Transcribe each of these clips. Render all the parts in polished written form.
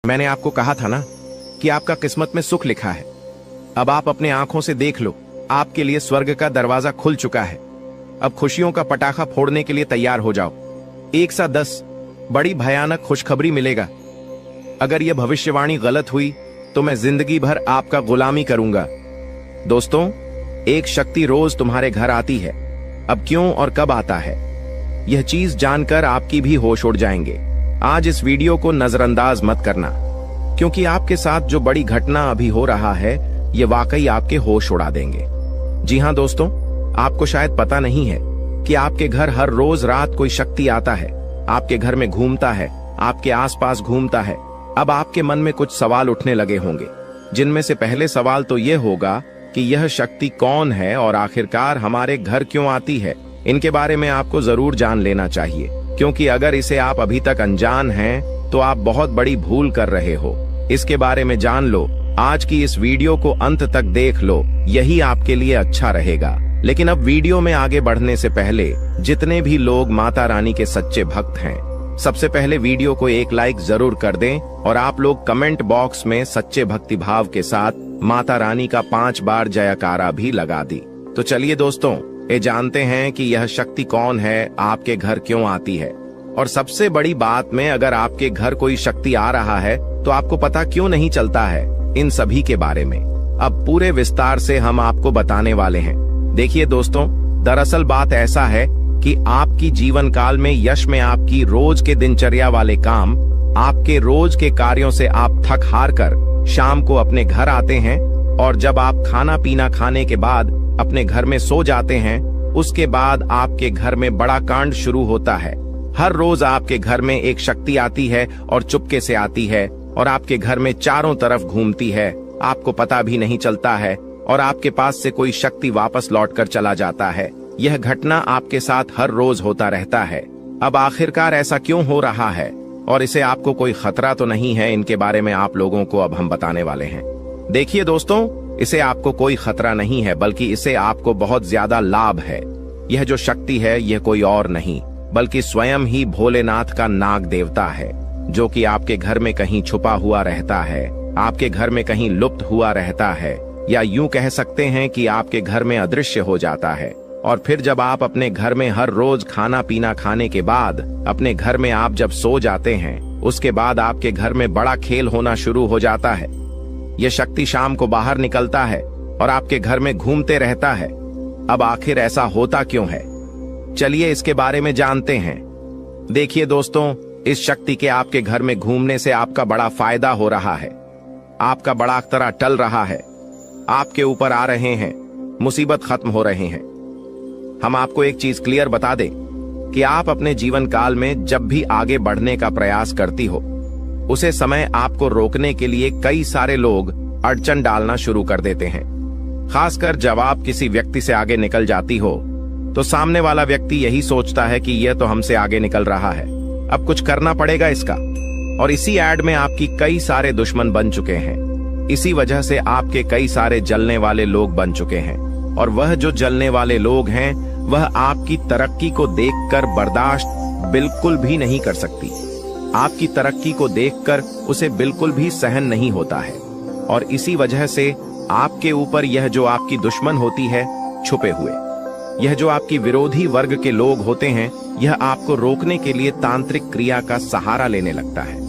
मैंने आपको कहा था ना कि आपका किस्मत में सुख लिखा है। अब आप अपने आंखों से देख लो, आपके लिए स्वर्ग का दरवाजा खुल चुका है। अब खुशियों का पटाखा फोड़ने के लिए तैयार हो जाओ। 1 सा 10 बड़ी भयानक खुशखबरी मिलेगा। अगर यह भविष्यवाणी गलत हुई तो मैं जिंदगी भर आपका गुलामी करूंगा। दोस्तों, एक शक्ति रोज तुम्हारे घर आती है। अब क्यों और कब आता है, यह चीज जानकर आपकी भी होश उड़ जाएंगे। आज इस वीडियो को नजरअंदाज मत करना, क्योंकि आपके साथ जो बड़ी घटना अभी हो रहा है ये वाकई आपके होश उड़ा देंगे। जी हाँ दोस्तों, आपको शायद पता नहीं है कि आपके घर हर रोज रात कोई शक्ति आता है, आपके घर में घूमता है, आपके आसपास घूमता है। अब आपके मन में कुछ सवाल उठने लगे होंगे, जिनमें से पहले सवाल तो यह होगा कि यह शक्ति कौन है और आखिरकार हमारे घर क्यों आती है। इनके बारे में आपको जरूर जान लेना चाहिए, क्योंकि अगर इसे आप अभी तक अनजान हैं तो आप बहुत बड़ी भूल कर रहे हो। इसके बारे में जान लो, आज की इस वीडियो को अंत तक देख लो, यही आपके लिए अच्छा रहेगा। लेकिन अब वीडियो में आगे बढ़ने से पहले जितने भी लोग माता रानी के सच्चे भक्त हैं, सबसे पहले वीडियो को एक लाइक जरूर कर दें और आप लोग कमेंट बॉक्स में सच्चे भक्ति भाव के साथ माता रानी का 5 बार जयकारा भी लगा दी। तो चलिए दोस्तों, ये जानते हैं कि यह शक्ति कौन है, आपके घर क्यों आती है, और सबसे बड़ी बात में अगर आपके घर कोई शक्ति आ रहा है तो आपको पता क्यों नहीं चलता है। इन सभी के बारे में अब पूरे विस्तार से हम आपको बताने वाले हैं। देखिए दोस्तों, दरअसल बात ऐसा है कि आपकी जीवन काल में यश में आपकी रोज के दिनचर्या वाले काम, आपके रोज के कार्यों से आप थक हार कर शाम को अपने घर आते हैं, और जब आप खाना पीना खाने के बाद अपने घर में सो जाते हैं, उसके बाद आपके घर में बड़ा कांड शुरू होता है। हर रोज आपके घर में एक शक्ति आती है और चुपके से आती है और आपके घर में चारों तरफ घूमती है, आपको पता भी नहीं चलता है, और आपके पास से कोई शक्ति वापस लौटकर चला जाता है। यह घटना आपके साथ हर रोज होता रहता है। अब आखिरकार ऐसा क्यों हो रहा है और इसे आपको कोई खतरा तो नहीं है, इनके बारे में आप लोगों को अब हम बताने वाले हैं। देखिए दोस्तों, इसे आपको कोई खतरा नहीं है, बल्कि इसे आपको बहुत ज्यादा लाभ है। यह जो शक्ति है यह कोई और नहीं बल्कि स्वयं ही भोलेनाथ का नाग देवता है, जो कि आपके घर में कहीं छुपा हुआ रहता है, आपके घर में कहीं लुप्त हुआ रहता है, या यूं कह सकते हैं कि आपके घर में अदृश्य हो जाता है। और फिर जब आप अपने घर में हर रोज खाना पीना खाने के बाद अपने घर में आप जब सो जाते हैं, उसके बाद आपके घर में बड़ा खेल होना शुरू हो जाता है। यह शक्ति शाम को बाहर निकलता है और आपके घर में घूमते रहता है। अब आखिर ऐसा होता क्यों है, चलिए इसके बारे में जानते हैं। देखिए दोस्तों, इस शक्ति के आपके घर में घूमने से आपका बड़ा फायदा हो रहा है, आपका बड़ा अख्तरा टल रहा है, आपके ऊपर आ रहे हैं, मुसीबत खत्म हो रहे हैं। हम आपको एक चीज क्लियर बता दें कि आप अपने जीवन काल में जब भी आगे बढ़ने का प्रयास करती हो, उसे समय आपको रोकने के लिए कई सारे लोग अड़चन डालना शुरू कर देते हैं। खासकर जब आप किसी व्यक्ति से आगे निकल जाती हो तो सामने वाला व्यक्ति यही सोचता है कि यह तो हमसे आगे निकल रहा है, अब कुछ करना पड़ेगा इसका। और इसी एड में आपकी कई सारे दुश्मन बन चुके हैं। इसी वजह से आपके कई सारे जलने वाले लोग बन चुके हैं, और वह जो जलने वाले लोग हैं वह आपकी तरक्की को देखकर बर्दाश्त बिल्कुल भी नहीं कर सकती। आपकी तरक्की को देखकर उसे बिल्कुल भी सहन नहीं होता है, और इसी वजह से आपके ऊपर यह जो आपकी दुश्मन होती है छुपे हुए, यह जो आपकी विरोधी वर्ग के लोग होते हैं, यह आपको रोकने के लिए तांत्रिक क्रिया का सहारा लेने लगता है।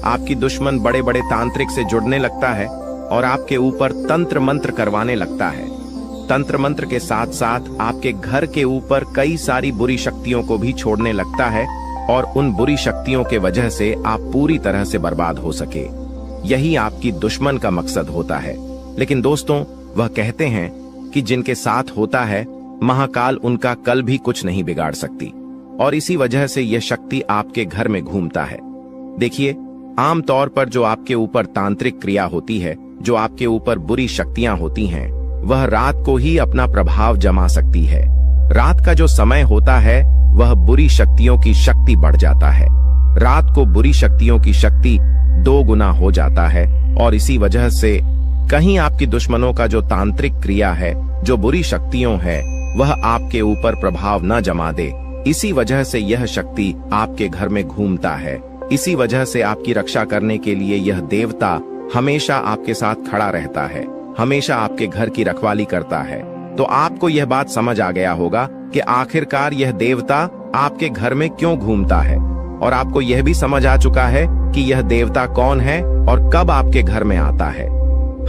आपकी दुश्मन बड़े बड़े तांत्रिक से जुड़ने लगता है और आपके ऊपर तंत्र मंत्र करवाने लगता है। तंत्र मंत्र के साथ साथ आपके घर के ऊपर कई सारी बुरी शक्तियों को भी छोड़ने लगता है, और उन बुरी शक्तियों के वजह से आप पूरी तरह से बर्बाद हो सके। यही आपकी दुश्मन का मकसद होता है। लेकिन दोस्तों, वह कहते हैं कि जिनके साथ होता है महाकाल उनका कल भी कुछ नहीं बिगाड़ सकती, और इसी वजह से यह शक्ति आपके घर में घूमता है। देखिए, आमतौर पर जो आपके ऊपर तांत्रिक क्रिया होती है, जो आपके ऊपर बुरी शक्तियां होती हैं, वह रात को ही अपना प्रभाव जमा सकती है। रात का जो समय होता है वह बुरी शक्तियों की शक्ति बढ़ जाता है। रात को बुरी शक्तियों की शक्ति 2 गुना हो जाता है, और इसी वजह से कहीं आपकी दुश्मनों का जो तांत्रिक क्रिया है, जो बुरी शक्तियों है, वह आपके ऊपर प्रभाव न जमा दे। इसी वजह से यह शक्ति आपके घर में घूमता है इसी वजह से आपकी रक्षा करने के लिए यह देवता हमेशा आपके साथ खड़ा रहता है, हमेशा आपके घर की रखवाली करता है। तो आपको यह बात समझ आ गया होगा कि आखिरकार यह देवता आपके घर में क्यों घूमता है, और आपको यह भी समझ आ चुका है कि यह देवता कौन है और कब आपके घर में आता है।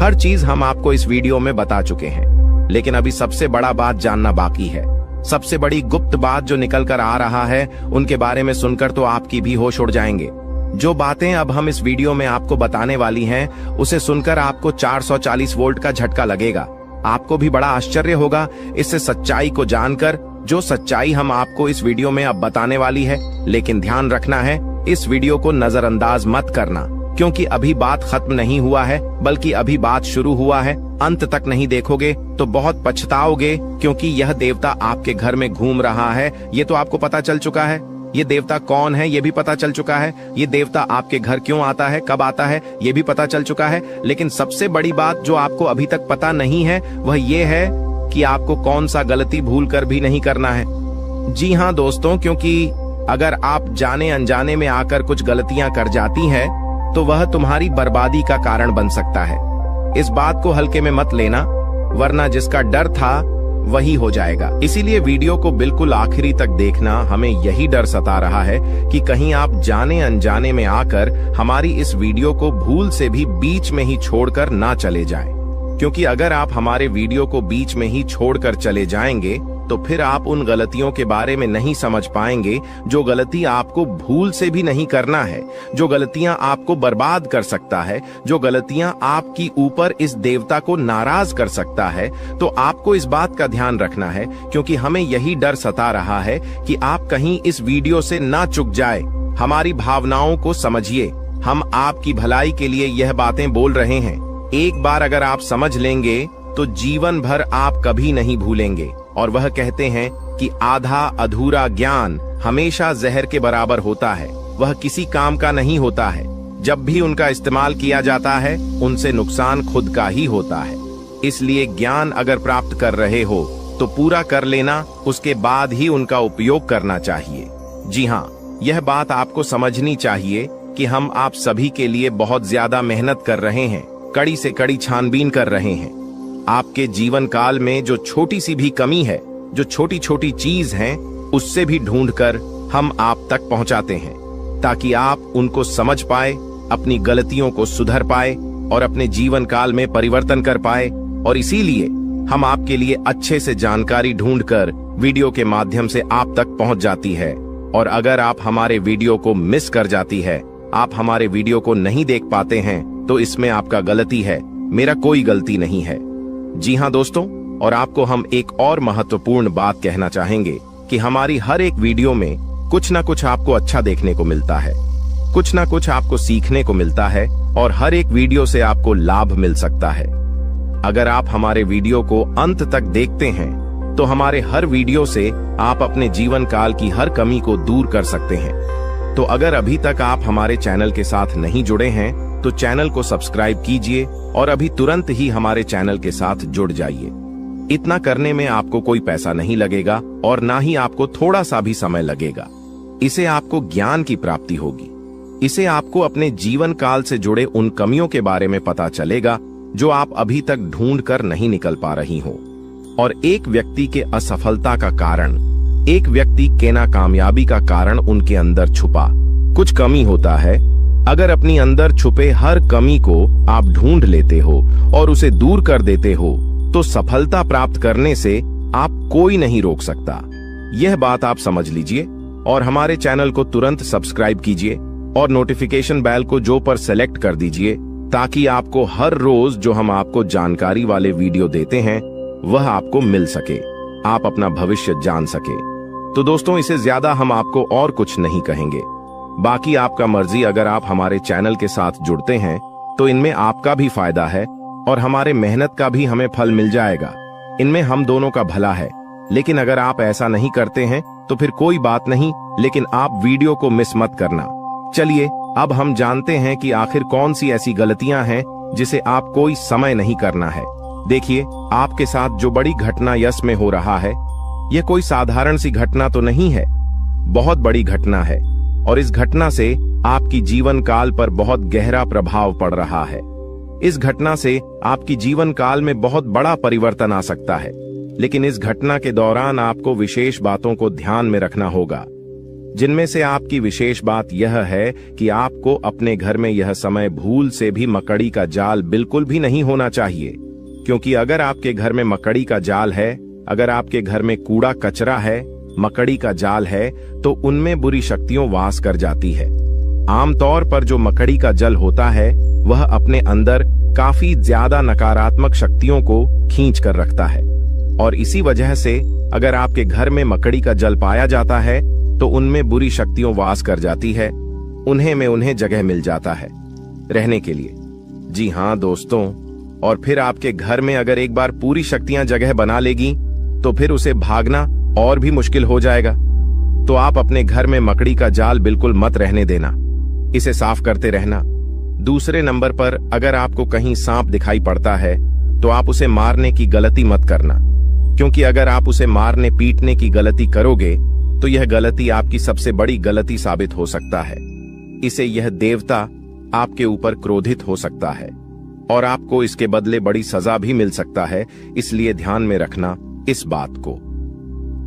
हर चीज हम आपको इस वीडियो में बता चुके हैं, लेकिन अभी सबसे बड़ा बात जानना बाकी है। सबसे बड़ी गुप्त बात जो निकल कर आ रहा है, उनके बारे में सुनकर तो आपकी भी होश उड़ जाएंगे। जो बातें अब हम इस वीडियो में आपको बताने वाली हैं, उसे सुनकर आपको 440 वोल्ट का झटका लगेगा। आपको भी बड़ा आश्चर्य होगा इससे सच्चाई को जानकर, जो सच्चाई हम आपको इस वीडियो में अब बताने वाली है। लेकिन ध्यान रखना है, इस वीडियो को नजरअंदाज मत करना, क्योंकि अभी बात खत्म नहीं हुआ है, बल्कि अभी बात शुरू हुआ है। अंत तक नहीं देखोगे तो बहुत पछताओगे, क्योंकि यह देवता आपके घर में घूम रहा है ये तो आपको पता चल चुका है। ये देवता कौन है ये भी पता चल चुका है। ये देवता आपके घर क्यों आता है, कब आता है, ये भी पता चल चुका है। लेकिन सबसे बड़ी बात जो आपको अभी तक पता नहीं है, वह ये है कि आपको कौन सा गलती भूल कर भी नहीं करना है। जी हाँ दोस्तों, क्योंकि अगर आप जाने अनजाने में आकर कुछ गलतियां कर जाती हैं, तो वह तुम्हारी बर्बादी का कारण बन सकता है। इस बात को हल्के में मत लेना, वरना जिसका डर था वही हो जाएगा। इसीलिए वीडियो को बिल्कुल आखिरी तक देखना। हमें यही डर सता रहा है कि कहीं आप जाने अनजाने में आकर हमारी इस वीडियो को भूल से भी बीच में ही छोड़कर ना चले जाएं। क्योंकि अगर आप हमारे वीडियो को बीच में ही छोड़कर चले जाएंगे, तो फिर आप उन गलतियों के बारे में नहीं समझ पाएंगे जो गलती आपको भूल से भी नहीं करना है, जो गलतियां आपको बर्बाद कर सकता है, जो गलतियां आपकी ऊपर इस देवता को नाराज कर सकता है। तो आपको इस बात का ध्यान रखना है, क्योंकि हमें यही डर सता रहा है कि आप कहीं इस वीडियो से ना चूक जाए। हमारी भावनाओं को समझिए, हम आपकी भलाई के लिए यह बातें बोल रहे हैं। एक बार अगर आप समझ लेंगे तो जीवन भर आप कभी नहीं भूलेंगे। और वह कहते हैं कि आधा अधूरा ज्ञान हमेशा जहर के बराबर होता है, वह किसी काम का नहीं होता है। जब भी उनका इस्तेमाल किया जाता है, उनसे नुकसान खुद का ही होता है। इसलिए ज्ञान अगर प्राप्त कर रहे हो तो पूरा कर लेना, उसके बाद ही उनका उपयोग करना चाहिए। जी हाँ, यह बात आपको समझनी चाहिए कि हम आप सभी के लिए बहुत ज्यादा मेहनत कर रहे हैं, कड़ी से कड़ी छानबीन कर रहे हैं। आपके जीवन काल में जो छोटी सी भी कमी है, जो छोटी छोटी चीज है, उससे भी ढूंढकर हम आप तक पहुंचाते हैं, ताकि आप उनको समझ पाए, अपनी गलतियों को सुधर पाए और अपने जीवन काल में परिवर्तन कर पाए। और इसीलिए हम आपके लिए अच्छे से जानकारी ढूंढकर वीडियो के माध्यम से आप तक पहुंच जाती है। और अगर आप हमारे वीडियो को मिस कर जाती है, आप हमारे वीडियो को नहीं देख पाते हैं, तो इसमें आपका गलती है, मेरा कोई गलती नहीं है। जी हाँ दोस्तों, और आपको हम एक और महत्वपूर्ण बात कहना चाहेंगे कि हमारी हर एक वीडियो में कुछ ना कुछ आपको अच्छा देखने को मिलता है, कुछ ना कुछ आपको सीखने को मिलता है, और हर एक वीडियो से आपको लाभ मिल सकता है। अगर आप हमारे वीडियो को अंत तक देखते हैं, तो हमारे हर वीडियो से आप अपने जीवन काल की हर कमी को दूर कर सकते हैं। तो अगर अभी तक आप हमारे चैनल के साथ नहीं जुड़े हैं, तो चैनल को सब्सक्राइब कीजिए और अभी तुरंत ही हमारे चैनल के साथ जुड़ जाइए। इतना करने में आपको कोई पैसा नहीं लगेगा और ना ही आपको थोड़ा सा भी समय लगेगा। इसे आपको ज्ञान की प्राप्ति होगी। इसे आपको अपने जीवन काल से जुड़े उन कमियों के बारे में पता चलेगा जो आप अभी तक ढूंढ कर नहीं निकल पा रही हो। और एक व्यक्ति के असफलता का कारण, एक व्यक्ति के नाकामयाबी का कारण उनके अंदर छुपा कुछ कमी होता है। अगर अपनी अंदर छुपे हर कमी को आप ढूंढ लेते हो और उसे दूर कर देते हो, तो सफलता प्राप्त करने से आप कोई नहीं रोक सकता। यह बात आप समझ लीजिए और हमारे चैनल को तुरंत सब्सक्राइब कीजिए और नोटिफिकेशन बेल को जो पर सेलेक्ट कर दीजिए, ताकि आपको हर रोज जो हम आपको जानकारी वाले वीडियो देते हैं वह आपको मिल सके, आप अपना भविष्य जान सके। तो दोस्तों, इसे ज्यादा हम आपको और कुछ नहीं कहेंगे। बाकी आपका मर्जी। अगर आप हमारे चैनल के साथ जुड़ते हैं तो इनमें आपका भी फायदा है और हमारे मेहनत का भी हमें फल मिल जाएगा। इनमें हम दोनों का भला है। लेकिन अगर आप ऐसा नहीं करते हैं तो फिर कोई बात नहीं, लेकिन आप वीडियो को मिस मत करना। चलिए अब हम जानते हैं कि आखिर कौन सी ऐसी गलतियां हैं जिसे आप कोई समय नहीं करना है। देखिए, आपके साथ जो बड़ी घटना यश में हो रहा है, यह कोई साधारण सी घटना तो नहीं है, बहुत बड़ी घटना है। और इस घटना से आपकी जीवन काल पर बहुत गहरा प्रभाव पड़ रहा है। इस घटना से आपकी जीवन काल में बहुत बड़ा परिवर्तन आ सकता है, लेकिन इस घटना के दौरान आपको विशेष बातों को ध्यान में रखना होगा, जिनमें से आपकी विशेष बात यह है कि आपको अपने घर में यह समय भूल से भी मकड़ी का जाल बिल्कुल भी नहीं होना चाहिए, क्योंकि अगर आपके घर में मकड़ी का जाल है, अगर आपके घर में कूड़ा कचरा है, मकड़ी का जाल है, तो उनमें बुरी शक्तियां वास कर जाती है। आमतौर पर जो मकड़ी का जल होता है वह अपने अंदर काफी ज्यादा नकारात्मक शक्तियों को खींच कर रखता है, और इसी वजह से अगर आपके घर में मकड़ी का जल पाया जाता है तो उनमें बुरी शक्तियां वास कर जाती है, उन्हें जगह मिल जाता है रहने के लिए। जी हाँ दोस्तों, और फिर आपके घर में अगर एक बार पूरी शक्तियां जगह बना लेगी तो फिर उसे भागना और भी मुश्किल हो जाएगा। तो आप अपने घर में मकड़ी का जाल बिल्कुल मत रहने देना, इसे साफ करते रहना। दूसरे नंबर पर अगर आपको कहीं सांप दिखाई पड़ता है तो आप उसे मारने की गलती मत करना, क्योंकि अगर आप उसे मारने पीटने की गलती करोगे तो यह गलती आपकी सबसे बड़ी गलती साबित हो सकता है। इसे यह देवता आपके ऊपर क्रोधित हो सकता है और आपको इसके बदले बड़ी सजा भी मिल सकता है, इसलिए ध्यान में रखना इस बात को।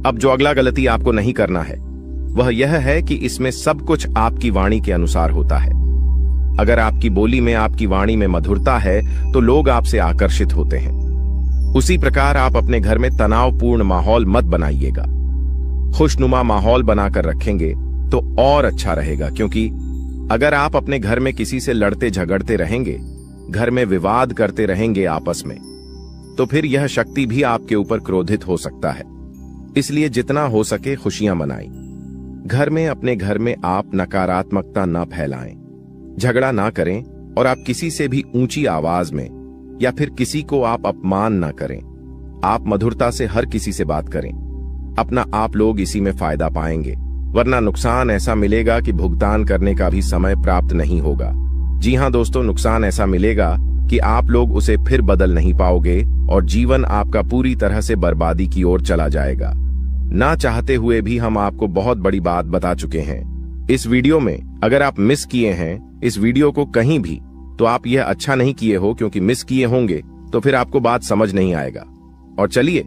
अब जो अगला गलती आपको नहीं करना है वह यह है कि इसमें सब कुछ आपकी वाणी के अनुसार होता है। अगर आपकी बोली में, आपकी वाणी में मधुरता है तो लोग आपसे आकर्षित होते हैं। उसी प्रकार आप अपने घर में तनावपूर्ण माहौल मत बनाइएगा। खुशनुमा माहौल बनाकर रखेंगे तो और अच्छा रहेगा, क्योंकि अगर आप अपने घर में किसी से लड़ते झगड़ते रहेंगे, घर में विवाद करते रहेंगे आपस में, तो फिर यह शक्ति भी आपके ऊपर क्रोधित हो सकता है। इसलिए जितना हो सके खुशियां मनाएं। घर में, अपने घर में आप नकारात्मकता न फैलाएं, झगड़ा ना करें, और आप किसी से भी ऊंची आवाज में या फिर किसी को आप अपमान ना करें। आप मधुरता से हर किसी से बात करें। अपना आप लोग इसी में फायदा पाएंगे, वरना नुकसान ऐसा मिलेगा कि भुगतान करने का भी समय प्राप्त नहीं होगा। जी हाँ दोस्तों, नुकसान ऐसा मिलेगा कि आप लोग उसे फिर बदल नहीं पाओगे और जीवन आपका पूरी तरह से बर्बादी की ओर चला जाएगा। ना चाहते हुए भी हम आपको बहुत बड़ी बात बता चुके हैं इस वीडियो में। अगर आप मिस किए हैं इस वीडियो को कहीं भी, तो आप यह अच्छा नहीं किए हो, क्योंकि मिस किए होंगे तो फिर आपको बात समझ नहीं आएगा। और चलिए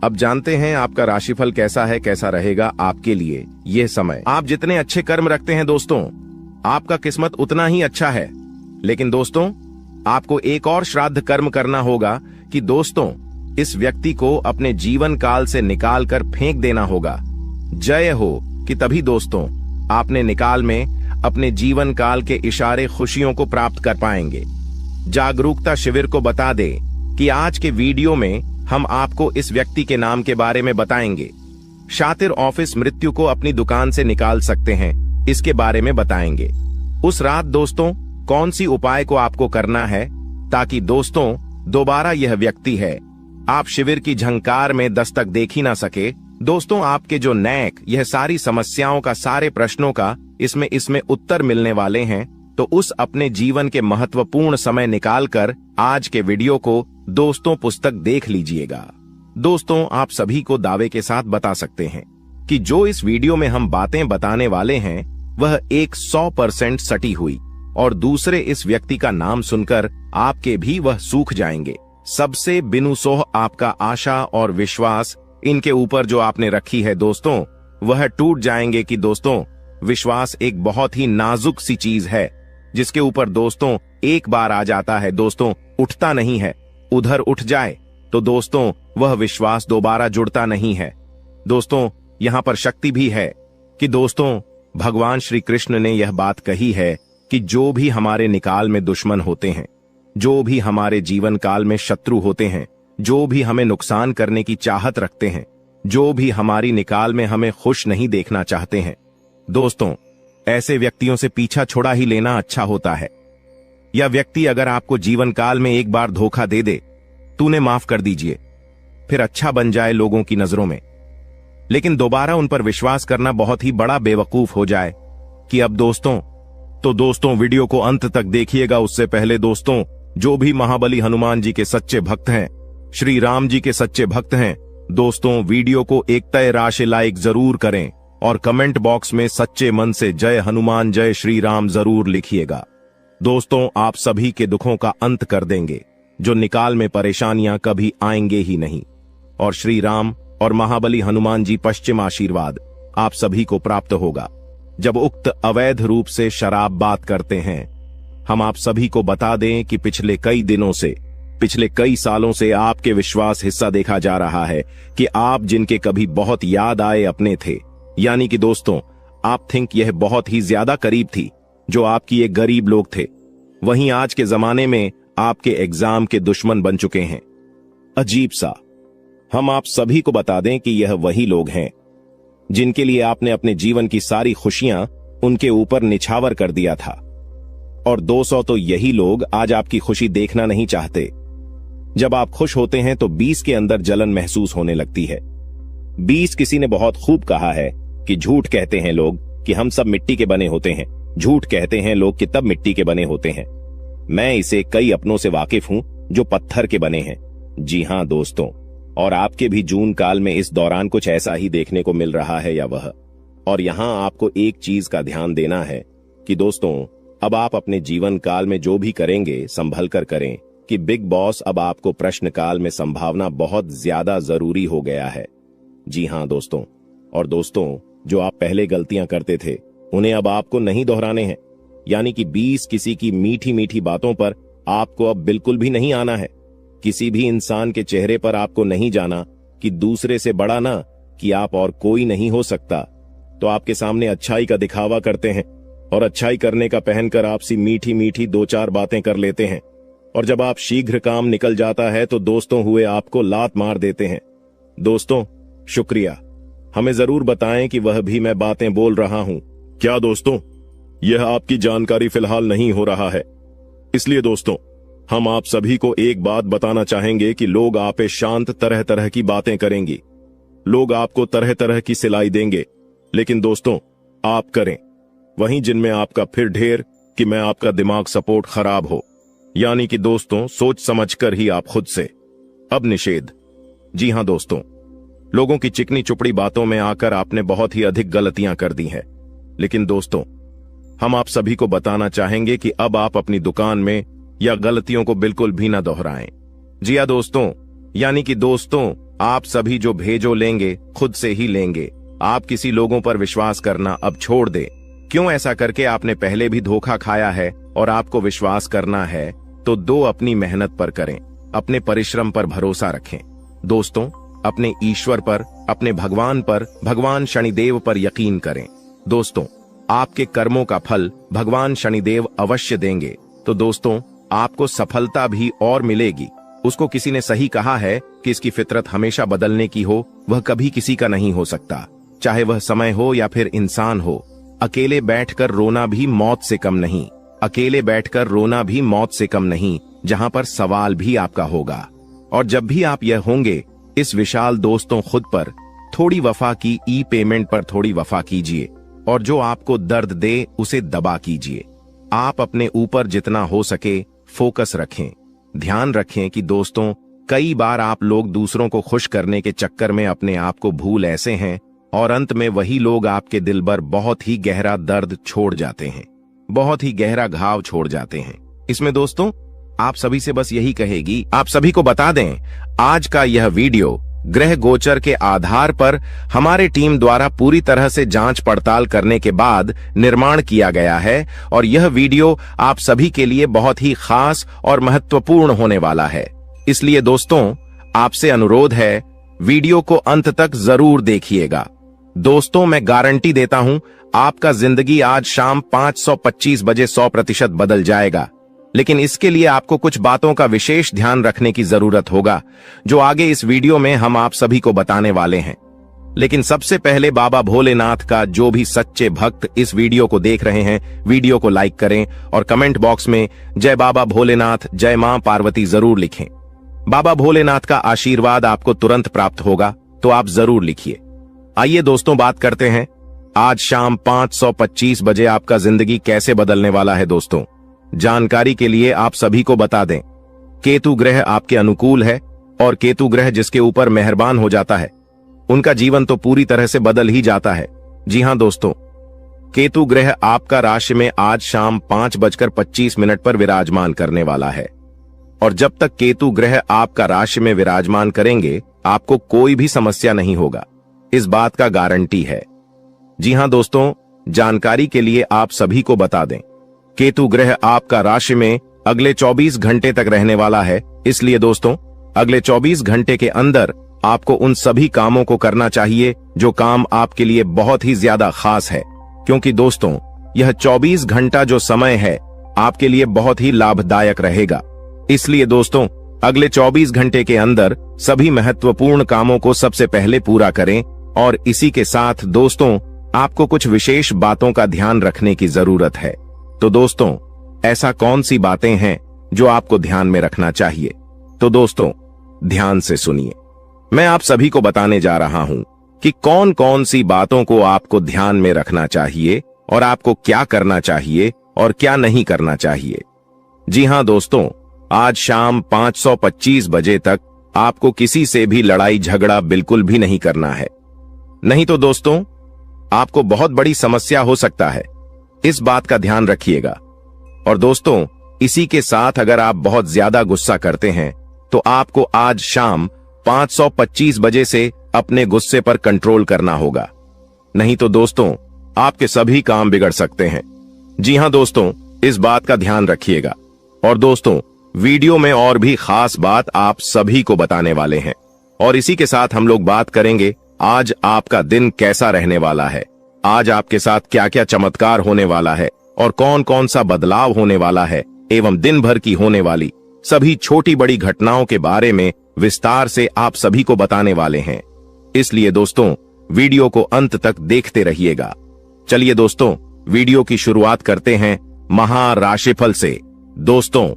अब जानते हैं आपका राशिफल कैसा है, कैसा रहेगा आपके लिए यह समय। आप जितने अच्छे कर्म रखते हैं दोस्तों, आपका किस्मत उतना ही अच्छा है। लेकिन दोस्तों, आपको एक और श्राद्ध कर्म करना होगा कि दोस्तों इस व्यक्ति को अपने जीवन काल से निकाल कर फेंक देना होगा। जय हो कि तभी दोस्तों आपने निकाल में अपने जीवन काल के इशारे खुशियों को प्राप्त कर पाएंगे। जागरूकता शिविर को बता दे कि आज के वीडियो में हम आपको इस व्यक्ति के नाम के बारे में बताएंगे। शातिर ऑफिस मृत्यु को अपनी दुकान से निकाल सकते हैं, इसके बारे में बताएंगे। उस रात दोस्तों कौन सी उपाय को आपको करना है ताकि दोस्तों दोबारा यह व्यक्ति है आप शिविर की झंकार में दस्तक देख ही ना सके। दोस्तों आपके जो नैक, यह सारी समस्याओं का, सारे प्रश्नों का इसमें उत्तर मिलने वाले हैं। तो उस अपने जीवन के महत्वपूर्ण समय निकालकर आज के वीडियो को दोस्तों पुस्तक देख लीजिएगा। दोस्तों आप सभी को दावे के साथ बता सकते हैं कि जो इस वीडियो में हम बातें बताने वाले हैं वह 100% सटी हुई, और दूसरे इस व्यक्ति का नाम सुनकर आपके भी वह सूख जाएंगे। सबसे बिनुसोह आपका आशा और विश्वास इनके ऊपर जो आपने रखी है दोस्तों, वह टूट जाएंगे। कि दोस्तों विश्वास एक बहुत ही नाजुक सी चीज है, जिसके ऊपर दोस्तों एक बार आ जाता है दोस्तों उठता नहीं है। उधर उठ जाए तो दोस्तों वह विश्वास दोबारा जुड़ता नहीं है। दोस्तों यहाँ पर शक्ति भी है कि दोस्तों भगवान श्री कृष्ण ने यह बात कही है कि जो भी हमारे निकाल में दुश्मन होते हैं, जो भी हमारे जीवन काल में शत्रु होते हैं, जो भी हमें नुकसान करने की चाहत रखते हैं, जो भी हमारी निकाल में हमें खुश नहीं देखना चाहते हैं, दोस्तों ऐसे व्यक्तियों से पीछा छुड़ा ही लेना अच्छा होता है। यह व्यक्ति अगर आपको जीवन काल में एक बार धोखा दे दे तो उन्हें माफ कर दीजिए, फिर अच्छा बन जाए लोगों की नजरों में। लेकिन दोबारा उन पर विश्वास करना बहुत ही बड़ा बेवकूफ हो जाए कि अब दोस्तों वीडियो को अंत तक देखिएगा। उससे पहले दोस्तों जो भी महाबली हनुमान जी के सच्चे भक्त हैं, श्री राम जी के सच्चे भक्त हैं, दोस्तों वीडियो को एक तय राशि लाइक जरूर करें। और कमेंट बॉक्स में सच्चे मन से जय हनुमान जय श्री राम जरूर लिखिएगा। दोस्तों, आप सभी के दुखों का अंत कर देंगे, जो निकाल में परेशानियां कभी आएंगे ही नहीं। और श्री राम और महाबली हनुमान जी पश्चिम आशीर्वाद आप सभी को प्राप्त होगा। जब उक्त अवैध रूप से शराब बात करते हैं, हम आप सभी को बता दें कि पिछले कई सालों से आपके विश्वास हिस्सा देखा जा रहा है कि आप जिनके कभी बहुत याद आए अपने थे, यानी कि दोस्तों आप थिंक यह बहुत ही ज्यादा करीब थी, जो आपकी एक गरीब लोग थे, वहीं आज के जमाने में आपके एग्जाम के दुश्मन बन चुके हैं। अजीब सा। हम आप सभी को बता दें कि यह वही लोग हैं जिनके लिए आपने अपने जीवन की सारी खुशियां उनके ऊपर निछावर कर दिया था। और 200 तो यही लोग आज आपकी खुशी देखना नहीं चाहते। जब आप खुश होते हैं तो 20 के अंदर जलन महसूस होने लगती है। 20 किसी ने बहुत खूब कहा है कि झूठ कहते हैं लोग कि हम सब मिट्टी के बने होते हैं, झूठ कहते हैं लोग कि तब मिट्टी के बने होते हैं। मैं इसे कई अपनों से वाकिफ हूं जो पत्थर के बने हैं। जी हां दोस्तों, और आपके भी जून काल में इस दौरान कुछ ऐसा ही देखने को मिल रहा है या वह। और यहां आपको एक चीज का ध्यान देना है कि दोस्तों अब आप अपने जीवन काल में जो भी करेंगे संभल कर करें, कि बिग बॉस अब आपको प्रश्न काल में संभावना बहुत ज्यादा जरूरी हो गया है। जी हां दोस्तों, और दोस्तों जो आप पहले गलतियां करते थे उन्हें अब आपको नहीं दोहराने हैं, यानी कि 20 किसी की मीठी मीठी बातों पर आपको अब बिल्कुल भी नहीं आना है। किसी भी इंसान के चेहरे पर आपको नहीं जाना कि दूसरे से बड़ा ना कि आप और कोई नहीं हो सकता, तो आपके सामने अच्छाई का दिखावा करते हैं और अच्छाई करने का पहनकर आपसी मीठी मीठी 2-4 बातें कर लेते हैं। और जब आप शीघ्र काम निकल जाता है तो दोस्तों हुए आपको लात मार देते हैं। दोस्तों शुक्रिया, हमें जरूर बताएं कि वह भी मैं बातें बोल रहा हूं क्या। दोस्तों यह आपकी जानकारी फिलहाल नहीं हो रहा है, इसलिए दोस्तों हम आप सभी को एक बात बताना चाहेंगे कि लोग आप पे शांत तरह तरह की बातें करेंगी, लोग आपको तरह तरह की सिलाई देंगे, लेकिन दोस्तों आप करें वहीं जिनमें आपका फिर ढेर कि मैं आपका दिमाग सपोर्ट खराब हो, यानी कि दोस्तों सोच समझकर ही आप खुद से। अब निषेध। जी हां दोस्तों, लोगों की चिकनी चुपड़ी बातों में आकर आपने बहुत ही अधिक गलतियां कर दी हैं, लेकिन दोस्तों हम आप सभी को बताना चाहेंगे कि अब आप अपनी दुकान में या गलतियों को बिल्कुल भी न दोहराएं। जी हां दोस्तों, यानी कि दोस्तों आप सभी जो भेजो लेंगे खुद से ही लेंगे। आप किसी लोगों पर विश्वास करना अब छोड़ दे। क्यों ऐसा करके आपने पहले भी धोखा खाया है और आपको विश्वास करना है तो दो अपनी मेहनत पर करें, अपने परिश्रम पर भरोसा रखें। दोस्तों अपने ईश्वर पर, अपने भगवान पर, भगवान शनिदेव पर यकीन करें। दोस्तों आपके कर्मों का फल भगवान शनिदेव अवश्य देंगे। तो दोस्तों आपको सफलता भी और मिलेगी। उसको किसी ने सही कहा है कि इसकी फितरत हमेशा बदलने की हो, वह कभी किसी का नहीं हो सकता, चाहे वह समय हो या फिर इंसान हो। अकेले बैठकर रोना भी मौत से कम नहीं, अकेले बैठकर रोना भी मौत से कम नहीं, जहां पर सवाल भी आपका होगा। और जब भी आप यह होंगे, इस विशाल दोस्तों खुद पर थोड़ी वफा की ई पेमेंट पर थोड़ी वफा कीजिए, और जो आपको दर्द दे उसे दबा कीजिए। आप अपने ऊपर जितना हो सके फोकस रखें। ध्यान रखें कि दोस्तों कई बार आप लोग दूसरों को खुश करने के चक्कर में अपने आप को भूल ऐसे हैं, और अंत में वही लोग आपके दिल पर बहुत ही गहरा दर्द छोड़ जाते हैं, बहुत ही गहरा घाव छोड़ जाते हैं। इसमें दोस्तों आप सभी से बस यही कहेगी, आप सभी को बता दें आज का यह वीडियो ग्रह गोचर के आधार पर हमारे टीम द्वारा पूरी तरह से जांच पड़ताल करने के बाद निर्माण किया गया है, और यह वीडियो आप सभी के लिए बहुत ही खास और महत्वपूर्ण होने वाला है। इसलिए दोस्तों आपसे अनुरोध है वीडियो को अंत तक जरूर देखिएगा। दोस्तों मैं गारंटी देता हूं आपका जिंदगी आज शाम 5:25 बजे 100% बदल जाएगा, लेकिन इसके लिए आपको कुछ बातों का विशेष ध्यान रखने की जरूरत होगा, जो आगे इस वीडियो में हम आप सभी को बताने वाले हैं। लेकिन सबसे पहले बाबा भोलेनाथ का जो भी सच्चे भक्त इस वीडियो को देख रहे हैं, वीडियो को लाइक करें और कमेंट बॉक्स में जय बाबा भोलेनाथ, जय मां पार्वती जरूर लिखें। बाबा भोलेनाथ का आशीर्वाद आपको तुरंत प्राप्त होगा, तो आप जरूर लिखिए। आइए दोस्तों बात करते हैं आज शाम 5:25 बजे आपका जिंदगी कैसे बदलने वाला है। दोस्तों जानकारी के लिए आप सभी को बता दें, केतु ग्रह आपके अनुकूल है, और केतु ग्रह जिसके ऊपर मेहरबान हो जाता है उनका जीवन तो पूरी तरह से बदल ही जाता है। जी हां दोस्तों, केतु ग्रह आपका राशि में आज शाम 5:25 पर विराजमान करने वाला है। और जब तक केतु ग्रह आपका राशि में विराजमान करेंगे, आपको कोई भी समस्या नहीं होगा, इस बात का गारंटी है। जी हां दोस्तों, जानकारी के लिए आप सभी को बता दें, केतु ग्रह आपका राशि में अगले 24 घंटे तक रहने वाला है। इसलिए दोस्तों, अगले 24 घंटे के अंदर आपको उन सभी कामों को करना चाहिए जो काम आपके लिए बहुत ही ज्यादा खास है, क्योंकि दोस्तों यह 24 घंटा जो समय है आपके लिए बहुत ही लाभदायक रहेगा। इसलिए दोस्तों, अगले 24 घंटे के अंदर सभी महत्वपूर्ण कामों को सबसे पहले पूरा करें। और इसी के साथ दोस्तों, आपको कुछ विशेष बातों का ध्यान रखने की जरूरत है। तो दोस्तों, ऐसा कौन सी बातें हैं जो आपको ध्यान में रखना चाहिए? तो दोस्तों, ध्यान से सुनिए। मैं आप सभी को बताने जा रहा हूं कि कौन कौन सी बातों को आपको ध्यान में रखना चाहिए और आपको क्या करना चाहिए और क्या नहीं करना चाहिए। जी हां दोस्तों, आज शाम 5:25 बजे तक आपको किसी से भी लड़ाई झगड़ा बिल्कुल भी नहीं करना है, नहीं तो दोस्तों आपको बहुत बड़ी समस्या हो सकता है। इस बात का ध्यान रखिएगा। और दोस्तों, इसी के साथ अगर आप बहुत ज्यादा गुस्सा करते हैं तो आपको आज शाम 5:25 बजे से अपने गुस्से पर कंट्रोल करना होगा, नहीं तो दोस्तों आपके सभी काम बिगड़ सकते हैं। जी हां दोस्तों, इस बात का ध्यान रखिएगा। और दोस्तों, वीडियो में और भी खास बात आप सभी को बताने वाले हैं। और इसी के साथ हम लोग बात करेंगे आज आपका दिन कैसा रहने वाला है, आज आपके साथ क्या क्या चमत्कार होने वाला है और कौन कौन सा बदलाव होने वाला है, एवं दिन भर की होने वाली सभी छोटी बड़ी घटनाओं के बारे में विस्तार से आप सभी को बताने वाले हैं। इसलिए दोस्तों, वीडियो को अंत तक देखते रहिएगा। चलिए दोस्तों, वीडियो की शुरुआत करते हैं महाराशिफल से। दोस्तों,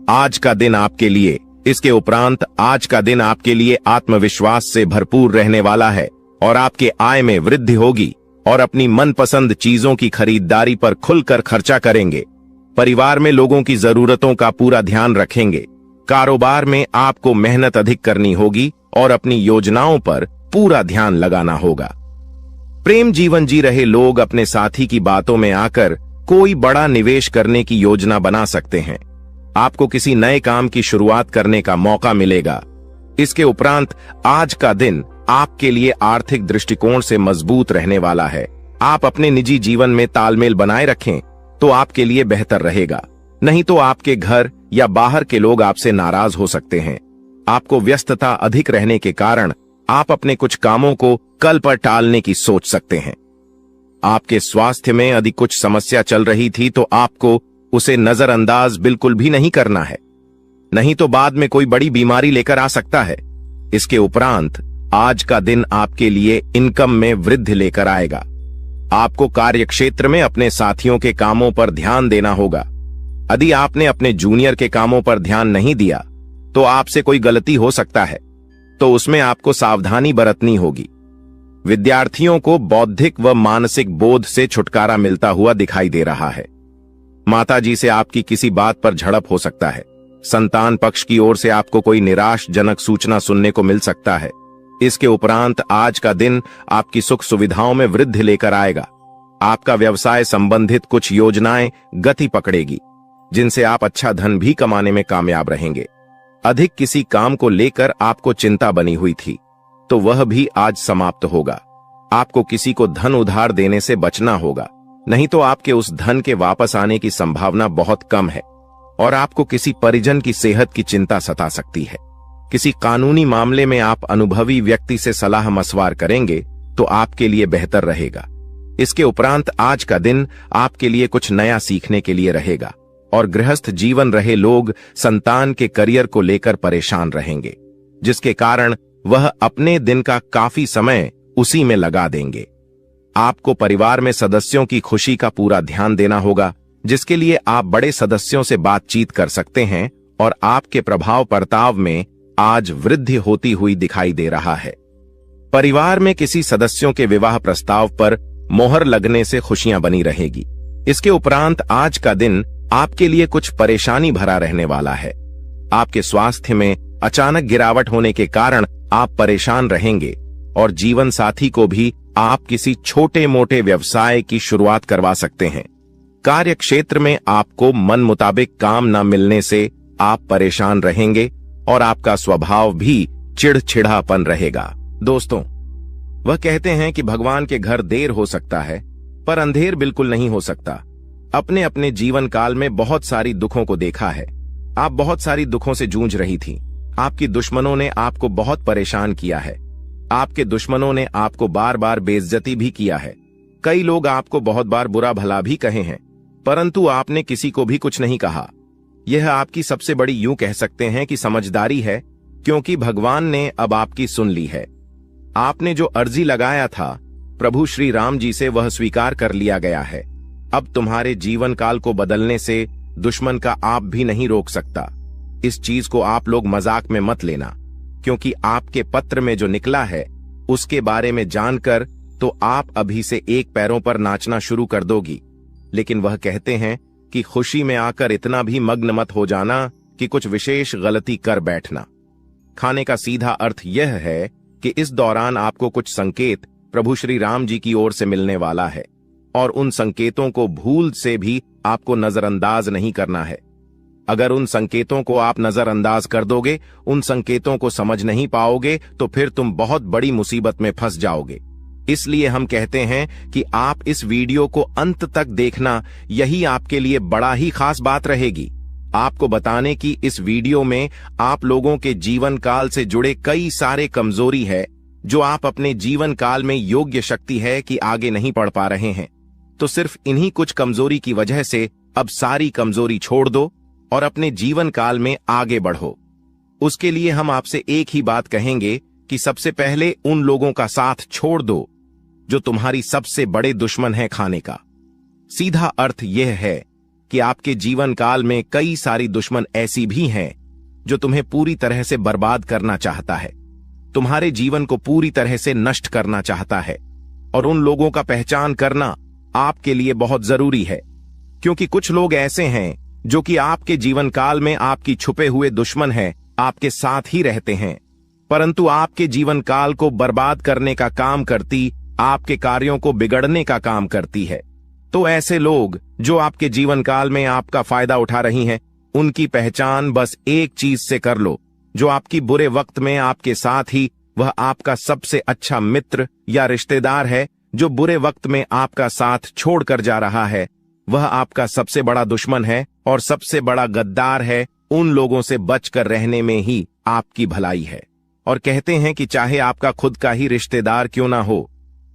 आज का दिन आपके लिए, इसके उपरांत आज का दिन आपके लिए आत्मविश्वास से भरपूर रहने वाला है और आपके आय में वृद्धि होगी और अपनी मनपसंद चीजों की खरीदारी पर खुलकर खर्चा करेंगे। परिवार में लोगों की जरूरतों का पूरा ध्यान रखेंगे। कारोबार में आपको मेहनत अधिक करनी होगी और अपनी योजनाओं पर पूरा ध्यान लगाना होगा। प्रेम जीवन जी रहे लोग अपने साथी की बातों में आकर कोई बड़ा निवेश करने की योजना बना सकते हैं। आपको किसी नए काम की शुरुआत करने का मौका मिलेगा। इसके उपरांत आज का दिन आपके लिए आर्थिक दृष्टिकोण से मजबूत रहने वाला है। आप अपने निजी जीवन में तालमेल बनाए रखें तो आपके लिए बेहतर रहेगा, नहीं तो आपके घर या बाहर के लोग आपसे नाराज हो सकते हैं। आपको व्यस्तता अधिक रहने के कारण आप अपने कुछ कामों को कल पर टालने की सोच सकते हैं। आपके स्वास्थ्य में यदि कुछ समस्या चल रही थी तो आपको उसे नजरअंदाज बिल्कुल भी नहीं करना है, नहीं तो बाद में कोई बड़ी बीमारी लेकर आ सकता है। इसके उपरांत आज का दिन आपके लिए इनकम में वृद्धि लेकर आएगा। आपको कार्यक्षेत्र में अपने साथियों के कामों पर ध्यान देना होगा। यदि आपने अपने जूनियर के कामों पर ध्यान नहीं दिया तो आपसे कोई गलती हो सकता है, तो उसमें आपको सावधानी बरतनी होगी। विद्यार्थियों को बौद्धिक व मानसिक बोध से छुटकारा मिलता हुआ दिखाई दे रहा है। माताजी से आपकी किसी बात पर झड़प हो सकता है। संतान पक्ष की ओर से आपको कोई निराशजनक सूचना सुनने को मिल सकता है। इसके उपरांत आज का दिन आपकी सुख सुविधाओं में वृद्धि लेकर आएगा। आपका व्यवसाय संबंधित कुछ योजनाएं गति पकड़ेगी, जिनसे आप अच्छा धन भी कमाने में कामयाब रहेंगे। अधिक किसी काम को लेकर आपको चिंता बनी हुई थी तो वह भी आज समाप्त होगा। आपको किसी को धन उधार देने से बचना होगा, नहीं तो आपके उस धन के वापस आने की संभावना बहुत कम है और आपको किसी परिजन की सेहत की चिंता सता सकती है। किसी कानूनी मामले में आप अनुभवी व्यक्ति से सलाह मशवरा करेंगे तो आपके लिए बेहतर रहेगा। इसके उपरांत आज का दिन आपके लिए कुछ नया सीखने के लिए रहेगा और गृहस्थ जीवन रहे लोग संतान के करियर को लेकर परेशान रहेंगे, जिसके कारण वह अपने दिन का काफी समय उसी में लगा देंगे। आपको परिवार में सदस्यों की खुशी का पूरा ध्यान देना होगा, जिसके लिए आप बड़े सदस्यों से बातचीत कर सकते हैं और आपके प्रभाव प्रताप में आज वृद्धि होती हुई दिखाई दे रहा है। परिवार में किसी सदस्यों के विवाह प्रस्ताव पर मोहर लगने से खुशियां बनी रहेगी। इसके उपरांत आज का दिन आपके लिए कुछ परेशानी भरा रहने वाला है। आपके स्वास्थ्य में अचानक गिरावट होने के कारण आप परेशान रहेंगे और जीवन साथी को भी आप किसी छोटे मोटे व्यवसाय की शुरुआत करवा सकते हैं। कार्य क्षेत्र में आपको मन मुताबिक काम न मिलने से आप परेशान रहेंगे और आपका स्वभाव भी चिड़चिड़ापन रहेगा। दोस्तों, वह कहते हैं कि भगवान के घर देर हो सकता है पर अंधेर बिल्कुल नहीं हो सकता। अपने अपने जीवन काल में बहुत सारी दुखों को देखा है। आप बहुत सारी दुखों से जूझ रही थी। आपकी दुश्मनों ने आपको बहुत परेशान किया है। आपके दुश्मनों ने आपको बार बार बेइज्जती भी किया है। कई लोग आपको बहुत बार बुरा भला भी कहे हैं, परंतु आपने किसी को भी कुछ नहीं कहा। यह आपकी सबसे बड़ी, यूं कह सकते हैं कि समझदारी है, क्योंकि भगवान ने अब आपकी सुन ली है। आपने जो अर्जी लगाया था प्रभु श्री राम जी से, वह स्वीकार कर लिया गया है। अब तुम्हारे जीवन काल को बदलने से दुश्मन का आप भी नहीं रोक सकता। इस चीज को आप लोग मजाक में मत लेना, क्योंकि आपके पत्र में जो निकला है उसके बारे में जानकर तो आप अभी से एक पैरों पर नाचना शुरू कर दोगी। लेकिन वह कहते हैं कि खुशी में आकर इतना भी मग्न मत हो जाना कि कुछ विशेष गलती कर बैठना। खाने का सीधा अर्थ यह है कि इस दौरान आपको कुछ संकेत प्रभु श्री राम जी की ओर से मिलने वाला है, और उन संकेतों को भूल से भी आपको नजरअंदाज नहीं करना है। अगर उन संकेतों को आप नजरअंदाज कर दोगे, उन संकेतों को समझ नहीं पाओगे, तो फिर तुम बहुत बड़ी मुसीबत में फंस जाओगे। इसलिए हम कहते हैं कि आप इस वीडियो को अंत तक देखना, यही आपके लिए बड़ा ही खास बात रहेगी। आपको बताने की इस वीडियो में आप लोगों के जीवन काल से जुड़े कई सारे कमजोरी है, जो आप अपने जीवन काल में योग्य शक्ति है कि आगे नहीं बढ़ पा रहे हैं। तो सिर्फ इन्हीं कुछ कमजोरी की वजह से अब सारी कमजोरी छोड़ दो और अपने जीवन काल में आगे बढ़ो। उसके लिए हम आपसे एक ही बात कहेंगे कि सबसे पहले उन लोगों का साथ छोड़ दो जो तुम्हारी सबसे बड़े दुश्मन है खाने का। सीधा अर्थ यह है कि आपके जीवन काल में कई सारी दुश्मन ऐसी भी हैं जो तुम्हें पूरी तरह से बर्बाद करना चाहता है, तुम्हारे जीवन को पूरी तरह से नष्ट करना चाहता है। और उन लोगों का पहचान करना आपके लिए बहुत जरूरी है, क्योंकि कुछ लोग ऐसे हैं जो कि आपके जीवन काल में आपकी छुपे हुए दुश्मन हैं, आपके साथ ही रहते हैं, परंतु आपके जीवन काल को बर्बाद करने का काम करती, आपके कार्यों को बिगड़ने का काम करती है। तो ऐसे लोग जो आपके जीवन काल में आपका फायदा उठा रही हैं, उनकी पहचान बस एक चीज से कर लो, जो आपकी बुरे वक्त में आपके साथ ही वह आपका सबसे अच्छा मित्र या रिश्तेदार है, जो बुरे वक्त में आपका साथ छोड़कर जा रहा है, वह आपका सबसे बड़ा दुश्मन है और सबसे बड़ा गद्दार है। उन लोगों से बचकर रहने में ही आपकी भलाई है। और कहते हैं कि चाहे आपका खुद का ही रिश्तेदार क्यों ना हो,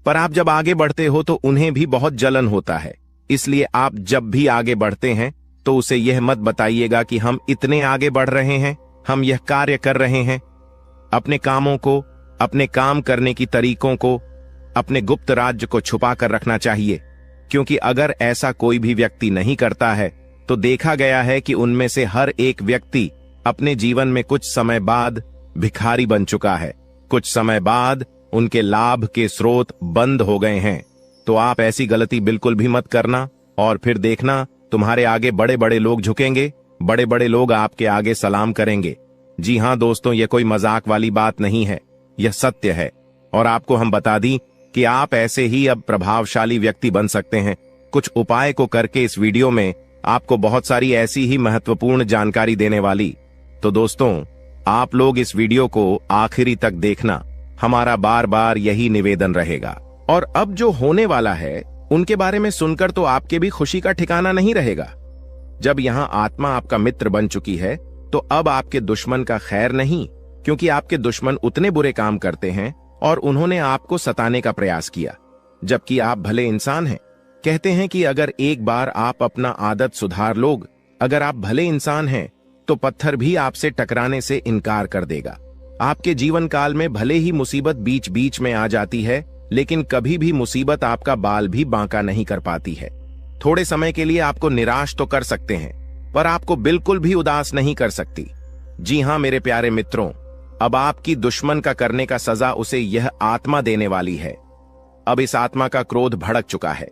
पर आप जब आगे बढ़ते हो तो उन्हें भी बहुत जलन होता है। इसलिए आप जब भी आगे बढ़ते हैं तो उसे यह मत बताइएगा कि हम इतने आगे बढ़ रहे हैं, हम यह कार्य कर रहे हैं। अपने कामों को, अपने काम करने की तरीकों को, अपने गुप्त राज्य को छुपा कर रखना चाहिए, क्योंकि अगर ऐसा कोई भी व्यक्ति नहीं करता है तो देखा गया है कि उनमें से हर एक व्यक्ति अपने जीवन में कुछ समय बाद भिखारी बन चुका है, कुछ समय बाद उनके लाभ के स्रोत बंद हो गए हैं। तो आप ऐसी गलती बिल्कुल भी मत करना, और फिर देखना तुम्हारे आगे बड़े बड़े लोग झुकेंगे, बड़े बड़े लोग आपके आगे सलाम करेंगे। जी हां दोस्तों, यह कोई मजाक वाली बात नहीं है, यह सत्य है। और आपको हम बता दी कि आप ऐसे ही अब प्रभावशाली व्यक्ति बन सकते हैं। कुछ उपाय को करके इस वीडियो में आपको बहुत सारी ऐसी ही महत्वपूर्ण जानकारी देने वाली। तो दोस्तों, आप लोग इस वीडियो को आखिरी तक देखना, हमारा बार बार यही निवेदन रहेगा। और अब जो होने वाला है उनके बारे में सुनकर तो आपके भी खुशी का ठिकाना नहीं रहेगा। जब यहां आत्मा आपका मित्र बन चुकी है तो अब आपके दुश्मन का खैर नहीं, क्योंकि आपके दुश्मन उतने बुरे काम करते हैं और उन्होंने आपको सताने का प्रयास किया, जबकि आप भले इंसान हैं। कहते हैं कि अगर एक बार आप अपना आदत सुधार लोग, अगर आप भले इंसान हैं, तो पत्थर भी आपसे टकराने से इनकार कर देगा। आपके जीवन काल में भले ही मुसीबत बीच बीच में आ जाती है, लेकिन कभी भी मुसीबत आपका बाल भी बांका नहीं कर पाती है। थोड़े समय के लिए आपको निराश तो कर सकते हैं, पर आपको बिल्कुल भी उदास नहीं कर सकती। जी हां मेरे प्यारे मित्रों, अब आपकी दुश्मन का करने का सजा उसे यह आत्मा देने वाली है। अब इस आत्मा का क्रोध भड़क चुका है,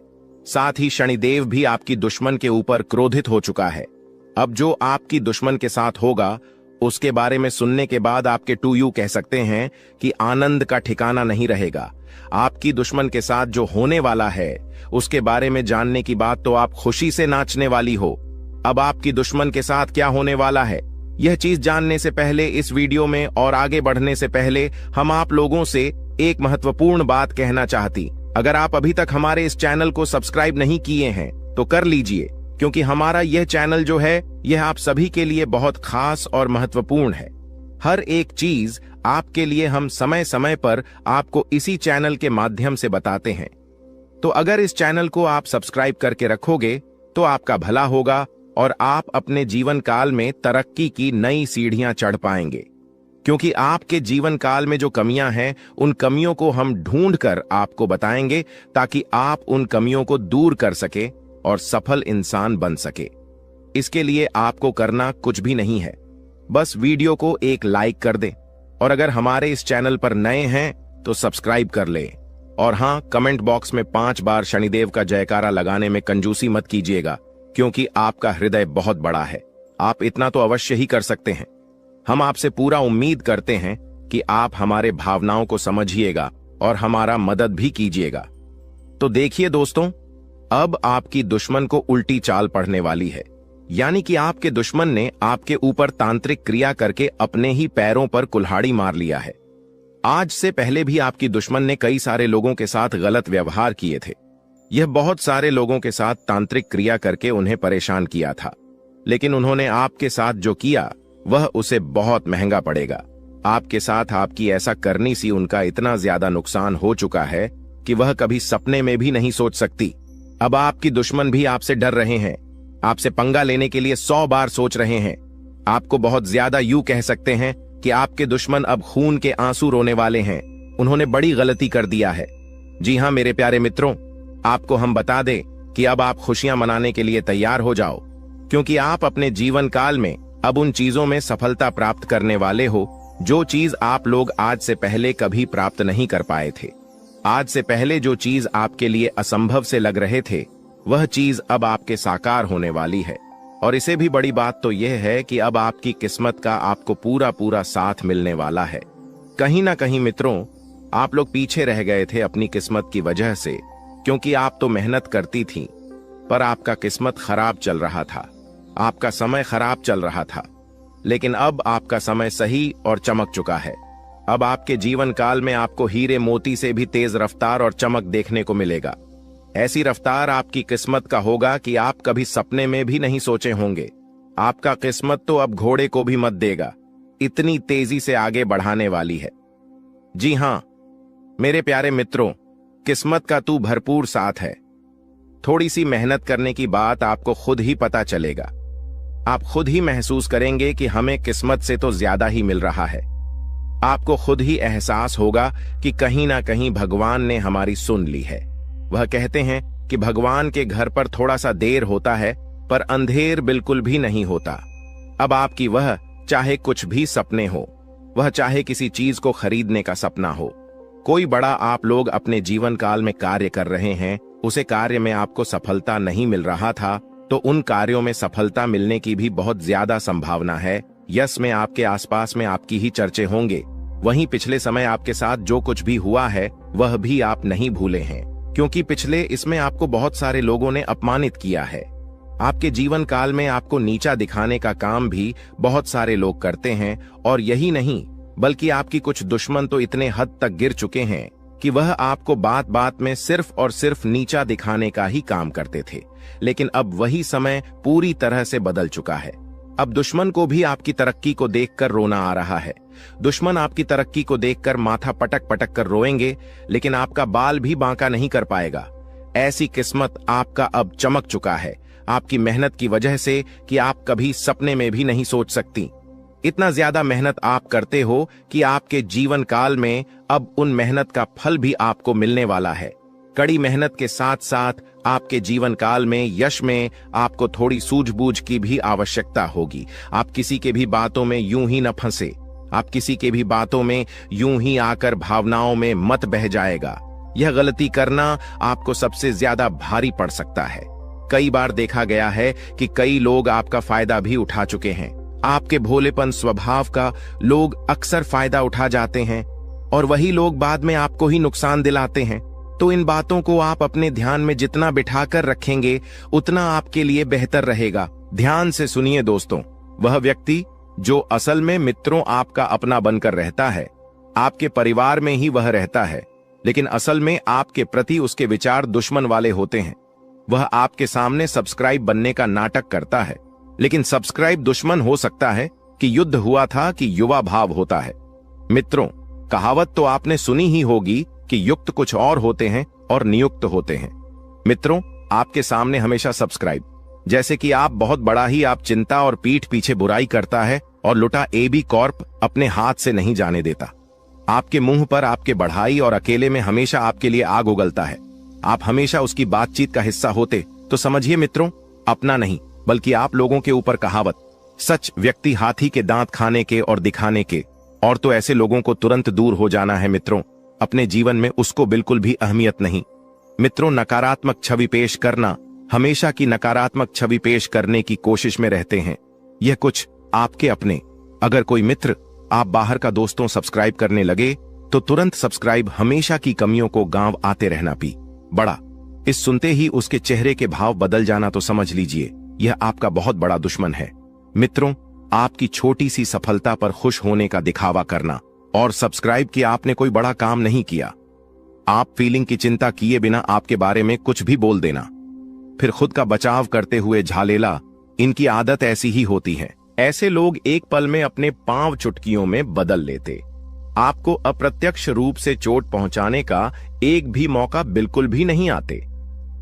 साथ ही शनिदेव भी आपकी दुश्मन के ऊपर क्रोधित हो चुका है। अब जो आपकी दुश्मन के साथ होगा उसके बारे में सुनने के बाद आपके टू यू कह सकते हैं कि आनंद का ठिकाना नहीं रहेगा, आपकी दुश्मन के साथ जो होने वाला है उसके बारे में जानने की बात तो आप खुशी से नाचने वाली हो। अब आपकी दुश्मन के साथ क्या होने वाला है, यह चीज जानने से पहले इस वीडियो में और आगे बढ़ने से पहले हम आप लोगों से एक महत्वपूर्ण बात कहना चाहती। अगर आप अभी तक हमारे इस चैनल को सब्सक्राइब नहीं किए हैं तो कर लीजिए, क्योंकि हमारा यह चैनल जो है यह आप सभी के लिए बहुत खास और महत्वपूर्ण है। हर एक चीज आपके लिए हम समय समय पर आपको इसी चैनल के माध्यम से बताते हैं। तो अगर इस चैनल को आप सब्सक्राइब करके रखोगे तो आपका भला होगा और आप अपने जीवन काल में तरक्की की नई सीढ़ियां चढ़ पाएंगे, क्योंकि आपके जीवन काल में जो कमियां हैं उन कमियों को हम ढूंढकर आपको बताएंगे ताकि आप उन कमियों को दूर कर सके और सफल इंसान बन सके। इसके लिए आपको करना कुछ भी नहीं है, बस वीडियो को एक लाइक कर दें और अगर हमारे इस चैनल पर नए हैं तो सब्सक्राइब कर लें। और हां, कमेंट बॉक्स में 5 बार शनिदेव का जयकारा लगाने में कंजूसी मत कीजिएगा, क्योंकि आपका हृदय बहुत बड़ा है। आप इतना तो अवश्य ही कर सकते हैं। हम आपसे पूरा उम्मीद करते हैं कि आप हमारे भावनाओं को समझिएगा और हमारा मदद भी कीजिएगा। तो देखिए दोस्तों, अब आपकी दुश्मन को उल्टी चाल पड़ने वाली है, यानी कि आपके दुश्मन ने आपके ऊपर तांत्रिक क्रिया करके अपने ही पैरों पर कुल्हाड़ी मार लिया है। आज से पहले भी आपकी दुश्मन ने कई सारे लोगों के साथ गलत व्यवहार किए थे। यह बहुत सारे लोगों के साथ तांत्रिक क्रिया करके उन्हें परेशान किया था, लेकिन उन्होंने आपके साथ जो किया वह उसे बहुत महंगा पड़ेगा। आपके साथ आपकी ऐसा करनी सी उनका इतना ज्यादा नुकसान हो चुका है कि वह कभी सपने में भी नहीं सोच सकती। अब आपकी दुश्मन भी आपसे डर रहे हैं, आपसे पंगा लेने के लिए 100 बार सोच रहे हैं। आपको बहुत ज्यादा यूं कह सकते हैं कि आपके दुश्मन अब खून के आंसू रोने वाले हैं। उन्होंने बड़ी गलती कर दिया है। जी हां मेरे प्यारे मित्रों, आपको हम बता दें कि अब आप खुशियां मनाने के लिए तैयार हो जाओ, क्योंकि आप अपने जीवन काल में अब उन चीजों में सफलता प्राप्त करने वाले हो जो चीज आप लोग आज से पहले कभी प्राप्त नहीं कर पाए थे। आज से पहले जो चीज आपके लिए असंभव से लग रहे थे वह चीज अब आपके साकार होने वाली है। और इसे भी बड़ी बात तो यह है कि अब आपकी किस्मत का आपको पूरा पूरा साथ मिलने वाला है। कहीं ना कहीं मित्रों, आप लोग पीछे रह गए थे अपनी किस्मत की वजह से, क्योंकि आप तो मेहनत करती थीं, पर आपका किस्मत खराब चल रहा था, आपका समय खराब चल रहा था। लेकिन अब आपका समय सही और चमक चुका है। अब आपके जीवन काल में आपको हीरे मोती से भी तेज रफ्तार और चमक देखने को मिलेगा। ऐसी रफ्तार आपकी किस्मत का होगा कि आप कभी सपने में भी नहीं सोचे होंगे। आपका किस्मत तो अब घोड़े को भी मत देगा, इतनी तेजी से आगे बढ़ाने वाली है। जी हां मेरे प्यारे मित्रों, किस्मत का तू भरपूर साथ है। थोड़ी सी मेहनत करने की बात आपको खुद ही पता चलेगा। आप खुद ही महसूस करेंगे कि हमें किस्मत से तो ज्यादा ही मिल रहा है। आपको खुद ही एहसास होगा कि कहीं ना कहीं भगवान ने हमारी सुन ली है। वह कहते हैं कि भगवान के घर पर थोड़ा सा देर होता है पर अंधेर बिल्कुल भी नहीं होता। अब आपकी वह चाहे कुछ भी सपने हो, वह चाहे किसी चीज को खरीदने का सपना हो, कोई बड़ा आप लोग अपने जीवन काल में कार्य कर रहे हैं, उसे कार्य में आपको सफलता नहीं मिल रहा था, तो उन कार्यों में सफलता मिलने की भी बहुत ज्यादा संभावना है। यश में आपके आसपास में आपकी ही चर्चे होंगे। वहीं पिछले समय आपके साथ जो कुछ भी हुआ है वह भी आप नहीं भूले हैं, क्योंकि पिछले इसमें आपको बहुत सारे लोगों ने अपमानित किया है। आपके जीवन काल में आपको नीचा दिखाने का काम भी बहुत सारे लोग करते हैं, और यही नहीं बल्कि आपकी कुछ दुश्मन तो इतने हद तक गिर चुके हैं कि वह आपको बात बात में सिर्फ और सिर्फ नीचा दिखाने का ही काम करते थे। लेकिन अब वही समय पूरी तरह से बदल चुका है। अब दुश्मन को भी आपकी तरक्की को देखकर रोना आ रहा है। दुश्मन आपकी तरक्की को देखकर माथा पटक पटक कर रोएंगे, लेकिन आपका बाल भी बांका नहीं कर पाएगा। ऐसी किस्मत आपका अब चमक चुका है, आपकी मेहनत की वजह से, कि आप कभी सपने में भी नहीं सोच सकती। इतना ज्यादा मेहनत आप करते हो कि आपके जीवन काल में अब उन मेहनत का फल भी आपको मिलने वाला है। कड़ी मेहनत के साथ साथ आपके जीवन काल में यश में आपको थोड़ी सूझबूझ की भी आवश्यकता होगी। आप किसी के भी बातों में यूं ही न फंसे, आप किसी के भी बातों में यूं ही आकर भावनाओं में मत बह जाएगा। यह गलती करना आपको सबसे ज्यादा भारी पड़ सकता है। कई बार देखा गया है कि कई लोग आपका फायदा भी उठा चुके हैं। आपके भोलेपन स्वभाव का लोग अक्सर फायदा उठा जाते हैं। और वही लोग बाद में आपको ही नुकसान दिलाते हैं। तो इन बातों को आप अपने ध्यान में जितना बिठाकर रखेंगे उतना आपके लिए बेहतर रहेगा। ध्यान से सुनिए दोस्तों, वह व्यक्ति जो असल में मित्रों आपका अपना बनकर रहता है, आपके परिवार में ही वह रहता है, लेकिन असल में आपके प्रति उसके विचार दुश्मन वाले होते हैं। वह आपके सामने सब्सक्राइब बनने का नाटक करता है, लेकिन सब्सक्राइब दुश्मन हो सकता है कि युद्ध हुआ था कि युवा भाव होता है। मित्रों, कहावत तो आपने सुनी ही होगी कि युक्त कुछ और होते हैं और नियुक्त होते हैं। मित्रों, आपके सामने हमेशा सब्सक्राइब, जैसे कि आप बहुत बड़ा ही आप चिंता और पीठ पीछे बुराई करता है और लुटा एबी कॉर्प अपने हाथ से नहीं जाने देता। आपके मुंह पर आपके बढ़ाई और अकेले में हमेशा आपके लिए आग उगलता है। आप हमेशा उसकी बातचीत का हिस्सा होते तो समझिए मित्रों, अपना नहीं बल्कि आप लोगों के ऊपर कहावत, सच व्यक्ति हाथी के दांत खाने के और दिखाने के, और तो ऐसे लोगों को तुरंत दूर हो जाना है मित्रों। अपने जीवन में उसको बिल्कुल भी अहमियत नहीं। मित्रों, नकारात्मक छवि पेश करना, हमेशा की नकारात्मक छवि पेश करने की कोशिश में रहते हैं। यह कुछ आपके अपने। अगर कोई मित्र आप बाहर का दोस्तों सब्सक्राइब करने लगे तो तुरंत सब्सक्राइब, हमेशा की कमियों को गांव आते रहना पी बड़ा। इस सुनते ही उसके चेहरे के भाव बदल जाना तो समझ लीजिए यह आपका बहुत बड़ा दुश्मन है। मित्रों, आपकी छोटी सी सफलता पर खुश होने का दिखावा करना और सब्सक्राइब किया आपने कोई बड़ा काम नहीं किया। आप फीलिंग की चिंता किए बिना आपके बारे में कुछ भी बोल देना, फिर खुद का बचाव करते हुए झालेला, इनकी आदत ऐसी ही होती है। ऐसे लोग एक पल में अपने पांव चुटकियों में बदल लेते। आपको अप्रत्यक्ष रूप से चोट पहुंचाने का एक भी मौका बिल्कुल भी नहीं आते।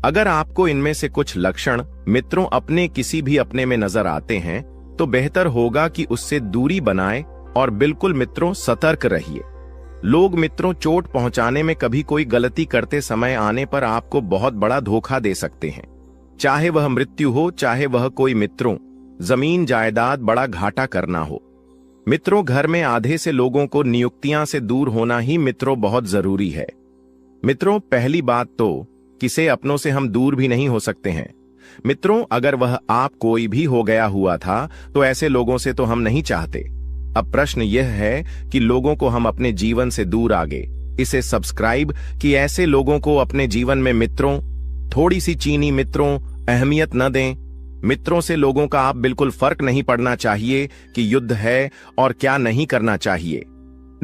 अगर आपको इनमें से कुछ लक्षण मित्रों अपने किसी भी अपने में नजर आते हैं तो बेहतर होगा कि उससे दूरी बनाएं और बिल्कुल मित्रों सतर्क रहिए। लोग मित्रों चोट पहुंचाने में कभी कोई गलती करते समय आने पर आपको बहुत बड़ा धोखा दे सकते हैं, चाहे वह मृत्यु हो, चाहे वह कोई मित्रों जमीन जायदाद बड़ा घाटा करना हो। मित्रों, घर में आधे से लोगों को नियुक्तियां से दूर होना ही मित्रों बहुत जरूरी है। मित्रों, पहली बात तो किसे अपनों से हम दूर भी नहीं हो सकते हैं। मित्रों, अगर वह आप कोई भी हो गया हुआ था तो ऐसे लोगों से तो हम नहीं चाहते। अब प्रश्न यह है कि लोगों को हम अपने जीवन से दूर आगे इसे सब्सक्राइब कि ऐसे लोगों को अपने जीवन में मित्रों थोड़ी सी चीनी मित्रों अहमियत न दें। मित्रों से लोगों का आप बिल्कुल फर्क नहीं पड़ना चाहिए कि युद्ध है और क्या नहीं करना चाहिए।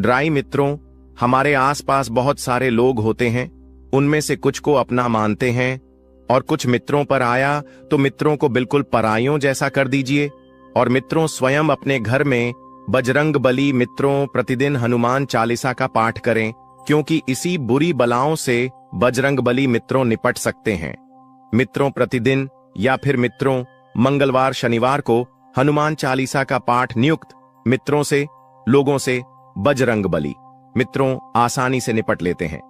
ड्राई मित्रों, हमारे आसपास बहुत सारे लोग होते हैं, उनमें से कुछ को अपना मानते हैं और कुछ मित्रों पर आया तो मित्रों को बिल्कुल पराइयों जैसा कर दीजिए। और मित्रों, स्वयं अपने घर में बजरंग बली मित्रों प्रतिदिन हनुमान चालीसा का पाठ करें, क्योंकि इसी बुरी बलाओं से बजरंग बली मित्रों निपट सकते हैं। मित्रों, प्रतिदिन या फिर मित्रों मंगलवार शनिवार को हनुमान चालीसा का पाठ नियुक्त मित्रों से, लोगों से बजरंग बली मित्रों आसानी से निपट लेते हैं।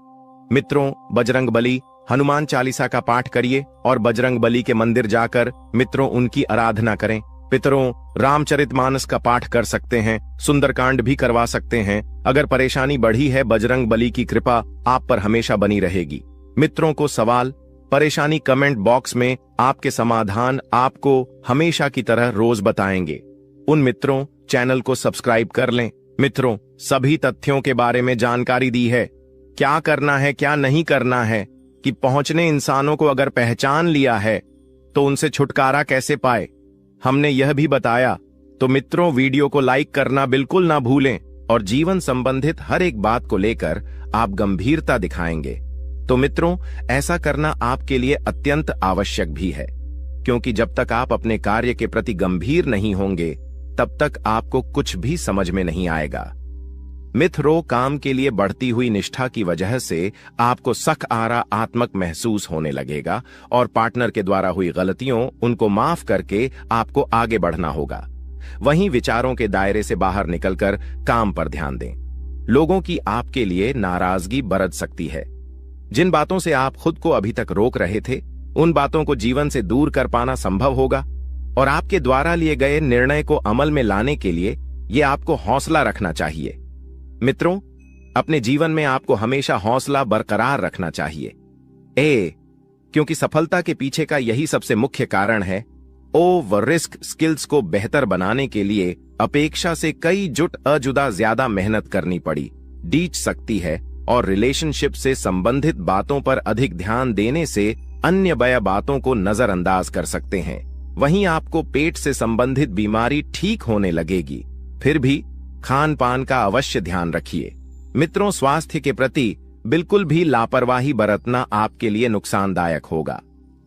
मित्रों, बजरंग बली हनुमान चालीसा का पाठ करिए और बजरंग बली के मंदिर जाकर मित्रों उनकी आराधना करें। पितरों, रामचरितमानस का पाठ कर सकते हैं, सुंदरकांड भी करवा सकते हैं। अगर परेशानी बढ़ी है, बजरंग बली की कृपा आप पर हमेशा बनी रहेगी। मित्रों को सवाल परेशानी कमेंट बॉक्स में आपके समाधान आपको हमेशा की तरह रोज बताएंगे। उन मित्रों चैनल को सब्सक्राइब कर लें। मित्रों, सभी तथ्यों के बारे में जानकारी दी है, क्या करना है क्या नहीं करना है, कि पहुंचने इंसानों को अगर पहचान लिया है तो उनसे छुटकारा कैसे पाए, हमने यह भी बताया। तो मित्रों, वीडियो को लाइक करना बिल्कुल ना भूलें और जीवन संबंधित हर एक बात को लेकर आप गंभीरता दिखाएंगे। तो मित्रों, ऐसा करना आपके लिए अत्यंत आवश्यक भी है, क्योंकि जब तक आप अपने कार्य के प्रति गंभीर नहीं होंगे तब तक आपको कुछ भी समझ में नहीं आएगा। मित्रों, काम के लिए बढ़ती हुई निष्ठा की वजह से आपको सकारात्मक महसूस होने लगेगा और पार्टनर के द्वारा हुई गलतियों उनको माफ करके आपको आगे बढ़ना होगा। वहीं विचारों के दायरे से बाहर निकलकर काम पर ध्यान दें। लोगों की आपके लिए नाराजगी बरत सकती है। जिन बातों से आप खुद को अभी तक रोक रहे थे, उन बातों को जीवन से दूर कर पाना संभव होगा और आपके द्वारा लिए गए निर्णय को अमल में लाने के लिए ये आपको हौसला रखना चाहिए। मित्रों, अपने जीवन में आपको हमेशा हौसला बरकरार रखना चाहिए। क्योंकि सफलता के पीछे का यही सबसे मुख्य कारण है। रिस्क स्किल्स को बेहतर बनाने के लिए अपेक्षा से कई जुट अजुदा ज्यादा मेहनत करनी पड़ी। डीच सकती है और रिलेशनशिप से संबंधित बातों पर अधिक ध्यान देने से अन्य बया बातों को नजरअंदाज कर सकते हैं। वहीं आपको पेट से संबंधित बीमारी ठीक होने लगेगी। फिर भी खान पान का अवश्य ध्यान रखिए। मित्रों, स्वास्थ्य के प्रति बिल्कुल भी लापरवाही बरतना आपके लिए नुकसानदायक होगा।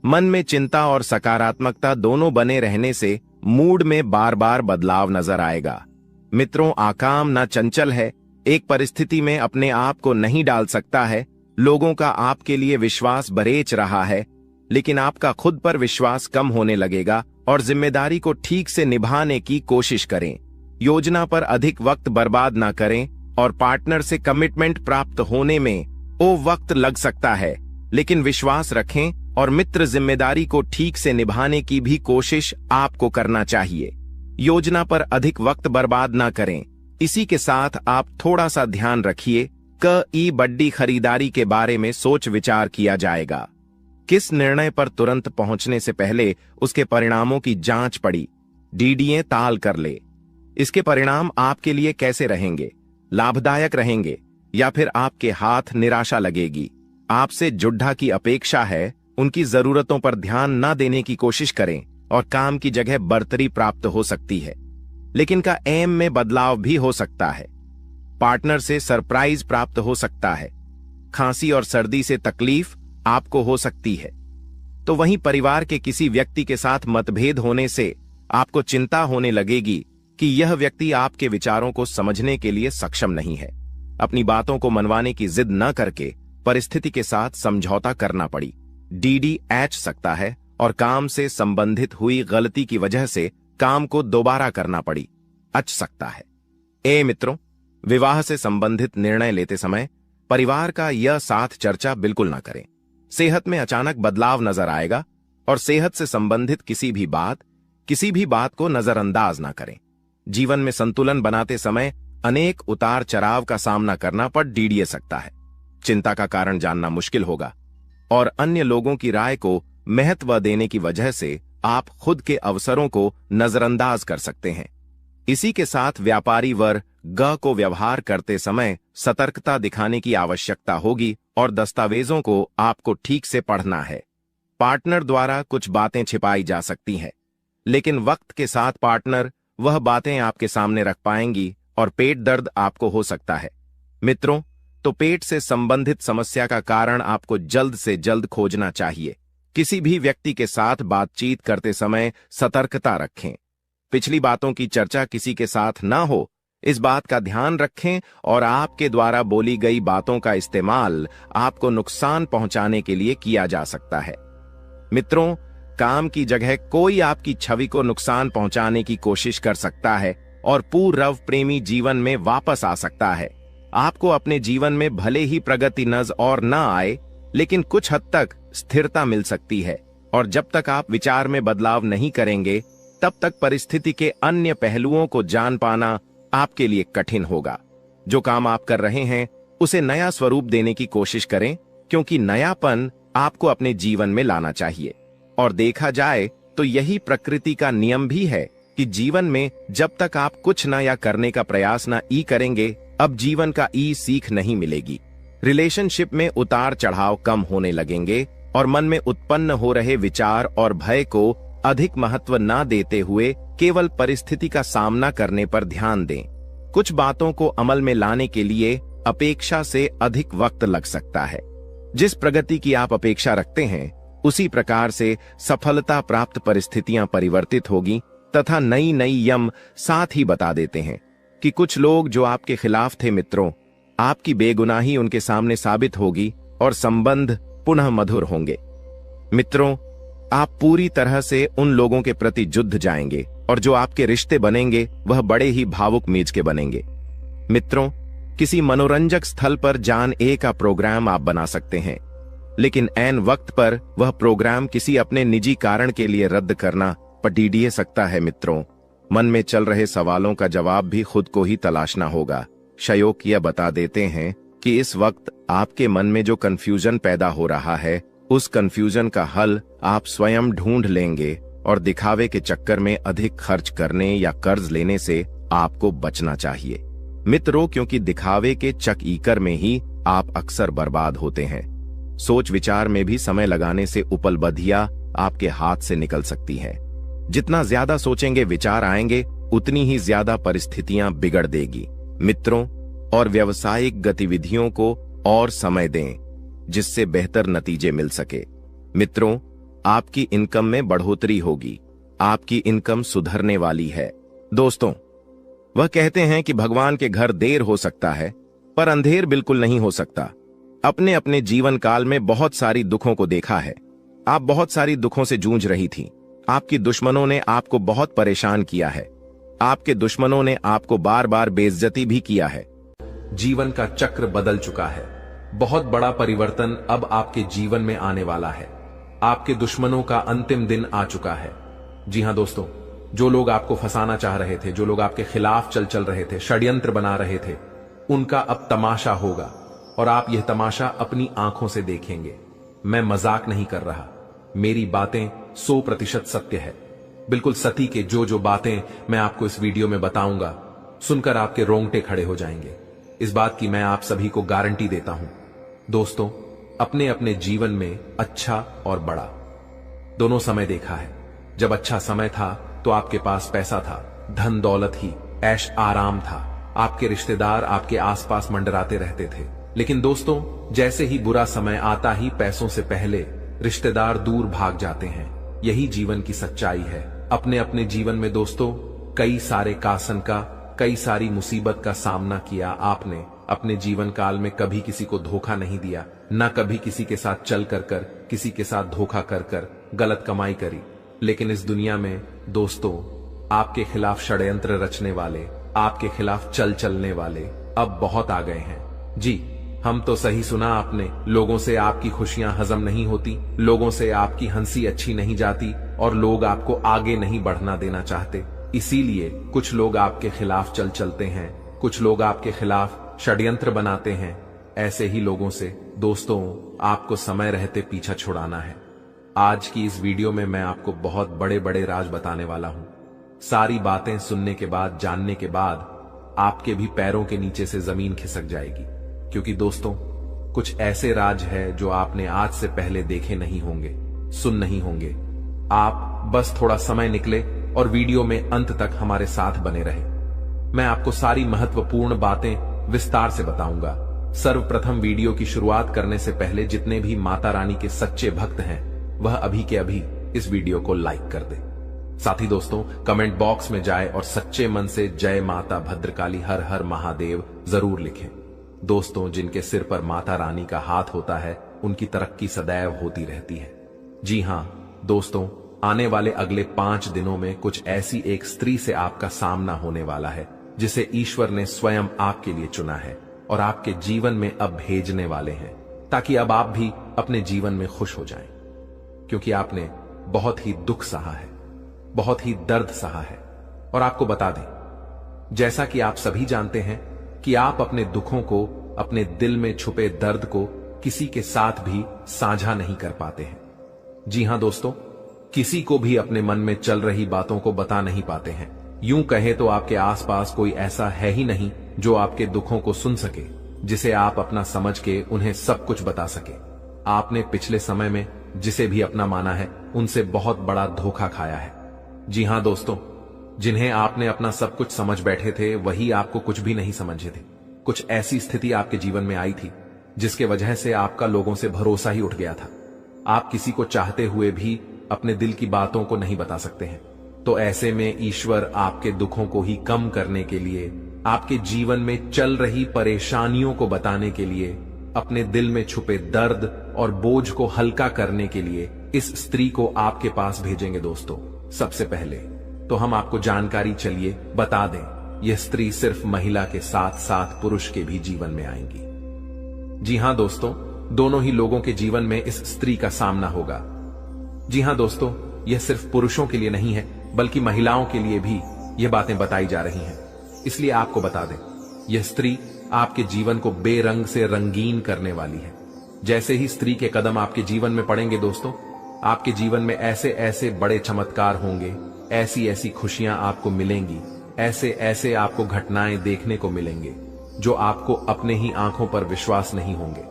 मन में चिंता और सकारात्मकता दोनों बने रहने से मूड में बार बार बदलाव नजर आएगा। मित्रों, आकाम ना चंचल है, एक परिस्थिति में अपने आप को नहीं डाल सकता है। लोगों का आपके लिए विश्वास बरेच रहा है, लेकिन आपका खुद पर विश्वास कम होने लगेगा और जिम्मेदारी को ठीक से निभाने की कोशिश करें। योजना पर अधिक वक्त बर्बाद ना करें और पार्टनर से कमिटमेंट प्राप्त होने में वक्त लग सकता है, लेकिन विश्वास रखें और मित्र जिम्मेदारी को ठीक से निभाने की भी कोशिश आपको करना चाहिए। योजना पर अधिक वक्त बर्बाद ना करें। इसी के साथ आप थोड़ा सा ध्यान रखिए कि बड़ी खरीदारी के बारे में सोच विचार किया जाएगा। किस निर्णय पर तुरंत पहुंचने से पहले उसके परिणामों की जांच पड़ी डीडीए ताल कर ले। इसके परिणाम आपके लिए कैसे रहेंगे? लाभदायक रहेंगे या फिर आपके हाथ निराशा लगेगी? आपसे जुड्ढा की अपेक्षा है, उनकी जरूरतों पर ध्यान न देने की कोशिश करें और काम की जगह बढ़तरी प्राप्त हो सकती है, लेकिन का एम में बदलाव भी हो सकता है। पार्टनर से सरप्राइज प्राप्त हो सकता है। खांसी और सर्दी से तकलीफ आपको हो सकती है। तो वहीं परिवार के किसी व्यक्ति के साथ मतभेद होने से आपको चिंता होने लगेगी कि यह व्यक्ति आपके विचारों को समझने के लिए सक्षम नहीं है। अपनी बातों को मनवाने की जिद न करके परिस्थिति के साथ समझौता करना पड़ी डीडी एच सकता है और काम से संबंधित हुई गलती की वजह से काम को दोबारा करना पड़ी अच सकता है। मित्रों, विवाह से संबंधित निर्णय लेते समय परिवार का यह साथ चर्चा बिल्कुल ना करें। सेहत में अचानक बदलाव नजर आएगा और सेहत से संबंधित किसी भी बात को नजरअंदाज ना करें। जीवन में संतुलन बनाते समय अनेक उतार चढ़ाव का सामना करना पड़ डीडीए सकता है। चिंता का कारण जानना मुश्किल होगा और अन्य लोगों की राय को महत्व देने की वजह से आप खुद के अवसरों को नजरअंदाज कर सकते हैं। इसी के साथ व्यापारी वर्ग को व्यवहार करते समय सतर्कता दिखाने की आवश्यकता होगी और दस्तावेजों को आपको ठीक से पढ़ना है। पार्टनर द्वारा कुछ बातें छिपाई जा सकती हैं, लेकिन वक्त के साथ पार्टनर वह बातें आपके सामने रख पाएंगी और पेट दर्द आपको हो सकता है। मित्रों, तो पेट से संबंधित समस्या का कारण आपको जल्द से जल्द खोजना चाहिए। किसी भी व्यक्ति के साथ बातचीत करते समय सतर्कता रखें। पिछली बातों की चर्चा किसी के साथ ना हो, इस बात का ध्यान रखें और आपके द्वारा बोली गई बातों का इस्तेमाल आपको नुकसान पहुंचाने के लिए किया जा सकता है। मित्रों, काम की जगह कोई आपकी छवि को नुकसान पहुंचाने की कोशिश कर सकता है और पूर्व प्रेमी जीवन में वापस आ सकता है। आपको अपने जीवन में भले ही प्रगति नजर और न आए, लेकिन कुछ हद तक स्थिरता मिल सकती है और जब तक आप विचार में बदलाव नहीं करेंगे, तब तक परिस्थिति के अन्य पहलुओं को जान पाना आपके लिए कठिन होगा। जो काम आप कर रहे हैं उसे नया स्वरूप देने की कोशिश करें, क्योंकि नयापन आपको अपने जीवन में लाना चाहिए। और देखा जाए तो यही प्रकृति का नियम भी है कि जीवन में जब तक आप कुछ नया करने का प्रयास न करेंगे, अब जीवन का सीख नहीं मिलेगी। रिलेशनशिप में उतार चढ़ाव कम होने लगेंगे और मन में उत्पन्न हो रहे विचार और भय को अधिक महत्व न देते हुए केवल परिस्थिति का सामना करने पर ध्यान दें। कुछ बातों को अमल में लाने के लिए अपेक्षा से अधिक वक्त लग सकता है। जिस प्रगति की आप अपेक्षा रखते हैं, उसी प्रकार से सफलता प्राप्त परिस्थितियां परिवर्तित होगी तथा नई नई यम साथ ही बता देते हैं कि कुछ लोग जो आपके खिलाफ थे, मित्रों, आपकी बेगुनाही उनके सामने साबित होगी और संबंध पुनः मधुर होंगे। मित्रों, आप पूरी तरह से उन लोगों के प्रति जुड़ जाएंगे और जो आपके रिश्ते बनेंगे वह बड़े ही भावुक मीज के बनेंगे। मित्रों, किसी मनोरंजक स्थल पर का प्रोग्राम आप बना सकते हैं, लेकिन ऐन वक्त पर वह प्रोग्राम किसी अपने निजी कारण के लिए रद्द करना पड़ सकता है। मित्रों, मन में चल रहे सवालों का जवाब भी खुद को ही तलाशना होगा। शयोक यह बता देते हैं कि इस वक्त आपके मन में जो कंफ्यूजन पैदा हो रहा है, उस कंफ्यूजन का हल आप स्वयं ढूंढ लेंगे और दिखावे के चक्कर में अधिक खर्च करने या कर्ज लेने से आपको बचना चाहिए। मित्रों, क्योंकि दिखावे के चक-ईकर में ही आप अक्सर बर्बाद होते हैं। सोच विचार में भी समय लगाने से उपलब्धियां आपके हाथ से निकल सकती है। जितना ज्यादा सोचेंगे विचार आएंगे, उतनी ही ज्यादा परिस्थितियां बिगड़ देगी। मित्रों, और व्यावसायिक गतिविधियों को और समय दें, जिससे बेहतर नतीजे मिल सके। मित्रों, आपकी इनकम में बढ़ोतरी होगी। आपकी इनकम सुधरने वाली है। दोस्तों, वह कहते हैं कि भगवान के घर देर हो सकता है, पर अंधेर बिल्कुल नहीं हो सकता। अपने अपने जीवन काल में बहुत सारी दुखों को देखा है। आप बहुत सारी दुखों से जूझ रही थी। आपकी दुश्मनों ने आपको बहुत परेशान किया है। आपके दुश्मनों ने आपको बार बार बेइज्जती भी किया है। जीवन का चक्र बदल चुका है। बहुत बड़ा परिवर्तन अब आपके जीवन में आने वाला है। आपके दुश्मनों का अंतिम दिन आ चुका है। जी हां दोस्तों, जो लोग आपको फंसाना चाह रहे थे, जो लोग आपके खिलाफ चल रहे थे, षड्यंत्र बना रहे थे, उनका अब तमाशा होगा और आप यह तमाशा अपनी आंखों से देखेंगे। मैं मजाक नहीं कर रहा। मेरी बातें 100% सत्य है। बिल्कुल सती के जो बातें मैं आपको इस वीडियो में बताऊंगा, सुनकर आपके रोंगटे खड़े हो जाएंगे। इस बात की मैं आप सभी को गारंटी देता हूं। दोस्तों, अपने अपने जीवन में अच्छा और बड़ा दोनों समय देखा है। जब अच्छा समय था तो आपके पास पैसा था, धन दौलत ही, ऐश आराम था। आपके रिश्तेदार आपके आसपास मंडराते रहते थे। लेकिन दोस्तों, जैसे ही बुरा समय आता ही पैसों से पहले रिश्तेदार दूर भाग जाते हैं। यही जीवन की सच्चाई है। अपने अपने जीवन में दोस्तों, कई सारे कासन का, कई सारी मुसीबत का सामना किया आपने। अपने जीवन काल में कभी किसी को धोखा नहीं दिया, ना कभी किसी के साथ चल कर किसी के साथ धोखा कर गलत कमाई करी। लेकिन इस दुनिया में दोस्तों, आपके खिलाफ षड्यंत्र रचने वाले, आपके खिलाफ चलने वाले अब बहुत आ गए हैं। जी, हम तो सही सुना आपने। लोगों से आपकी खुशियां हजम नहीं होती, लोगों से आपकी हंसी अच्छी नहीं जाती और लोग आपको आगे नहीं बढ़ना देना चाहते। इसीलिए कुछ लोग आपके खिलाफ चलते हैं, कुछ लोग आपके खिलाफ षड्यंत्र बनाते हैं। ऐसे ही लोगों से दोस्तों आपको समय रहते पीछा छुड़ाना है। आज की इस वीडियो में मैं आपको बहुत बड़े बड़े राज बताने वाला हूं। सारी बातें सुनने के बाद, जानने के बाद आपके भी पैरों के नीचे से जमीन खिसक जाएगी। क्योंकि दोस्तों, कुछ ऐसे राज है जो आपने आज से पहले देखे नहीं होंगे, सुन नहीं होंगे। आप बस थोड़ा समय निकले और वीडियो में अंत तक हमारे साथ बने रहे। मैं आपको सारी महत्वपूर्ण बातें विस्तार से बताऊंगा। सर्वप्रथम वीडियो की शुरुआत करने से पहले जितने भी माता रानी के सच्चे भक्त हैं, वह अभी के अभी इस वीडियो को लाइक कर दे। साथ ही दोस्तों, कमेंट बॉक्स में जाए और सच्चे मन से जय माता भद्रकाली हर हर महादेव जरूर लिखें। दोस्तों, जिनके सिर पर माता रानी का हाथ होता है, उनकी तरक्की सदैव होती रहती है। जी हां दोस्तों, आने वाले अगले 5 दिनों में कुछ ऐसी एक स्त्री से आपका सामना होने वाला है, जिसे ईश्वर ने स्वयं आपके लिए चुना है और आपके जीवन में अब भेजने वाले हैं, ताकि अब आप भी अपने जीवन में खुश हो जाएं। क्योंकि आपने बहुत ही दुख सहा है, बहुत ही दर्द सहा है। और आपको बता दें, जैसा कि आप सभी जानते हैं कि आप अपने दुखों को, अपने दिल में छुपे दर्द को किसी के साथ भी साझा नहीं कर पाते हैं। जी हां दोस्तों, किसी को भी अपने मन में चल रही बातों को बता नहीं पाते हैं। यूं कहे तो आपके आसपास कोई ऐसा है ही नहीं जो आपके दुखों को सुन सके, जिसे आप अपना समझ के उन्हें सब कुछ बता सके। आपने पिछले समय में जिसे भी अपना माना है, उनसे बहुत बड़ा धोखा खाया है। जी हां दोस्तों, जिन्हें आपने अपना सब कुछ समझ बैठे थे, वही आपको कुछ भी नहीं समझे थे। कुछ ऐसी स्थिति आपके जीवन में आई थी जिसके वजह से आपका लोगों से भरोसा ही उठ गया था। आप किसी को चाहते हुए भी अपने दिल की बातों को नहीं बता सकते हैं। तो ऐसे में ईश्वर आपके दुखों को ही कम करने के लिए, आपके जीवन में चल रही परेशानियों को बताने के लिए, अपने दिल में छुपे दर्द और बोझ को हल्का करने के लिए इस स्त्री को आपके पास भेजेंगे। दोस्तों, सबसे पहले तो हम आपको जानकारी चलिए बता दें, यह स्त्री सिर्फ महिला के साथ साथ पुरुष के भी जीवन में आएंगी। जी हां दोस्तों, दोनों ही लोगों के जीवन में इस स्त्री का सामना होगा। जी हां दोस्तों, यह सिर्फ पुरुषों के लिए नहीं है, बल्कि महिलाओं के लिए भी यह बातें बताई जा रही हैं। इसलिए आपको बता दें, यह स्त्री आपके जीवन को बेरंग से रंगीन करने वाली है। जैसे ही स्त्री के कदम आपके जीवन में पड़ेंगे दोस्तों, आपके जीवन में ऐसे ऐसे बड़े चमत्कार होंगे, ऐसी ऐसी खुशियां आपको मिलेंगी ऐसे ऐसे आपको घटनाएं देखने को मिलेंगे जो आपको अपने ही आंखों पर विश्वास नहीं होंगे।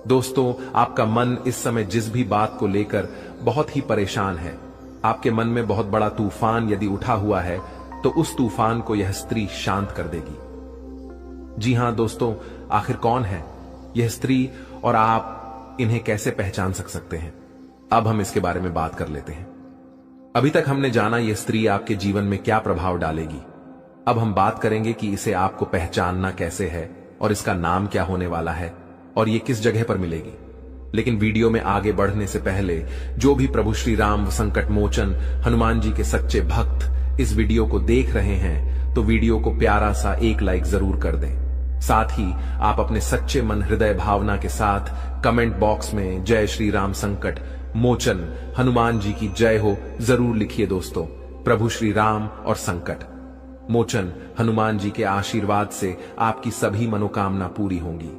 दोस्तों, आपका मन इस समय जिस भी बात को लेकर बहुत ही परेशान है, आपके मन में बहुत बड़ा तूफान यदि उठा हुआ है, तो उस तूफान को यह स्त्री शांत कर देगी। जी हां दोस्तों, आखिर कौन है यह स्त्री और आप इन्हें कैसे पहचान सकते हैं? अब हम इसके बारे में बात कर लेते हैं। अभी तक हमने जाना यह स्त्री आपके जीवन में क्या प्रभाव डालेगी। अब हम बात करेंगे कि इसे आपको पहचानना कैसे है और इसका नाम क्या होने वाला है और ये किस जगह पर मिलेगी। लेकिन वीडियो में आगे बढ़ने से पहले जो भी प्रभु श्री राम संकट मोचन हनुमान जी के सच्चे भक्त इस वीडियो को देख रहे हैं, तो वीडियो को प्यारा सा एक लाइक जरूर कर दें। साथ ही आप अपने सच्चे मन हृदय भावना के साथ कमेंट बॉक्स में जय श्री राम संकट मोचन हनुमान जी की जय हो जरूर लिखिए। दोस्तों, प्रभु श्री राम और संकट मोचन हनुमान जी के आशीर्वाद से आपकी सभी मनोकामना पूरी होंगी।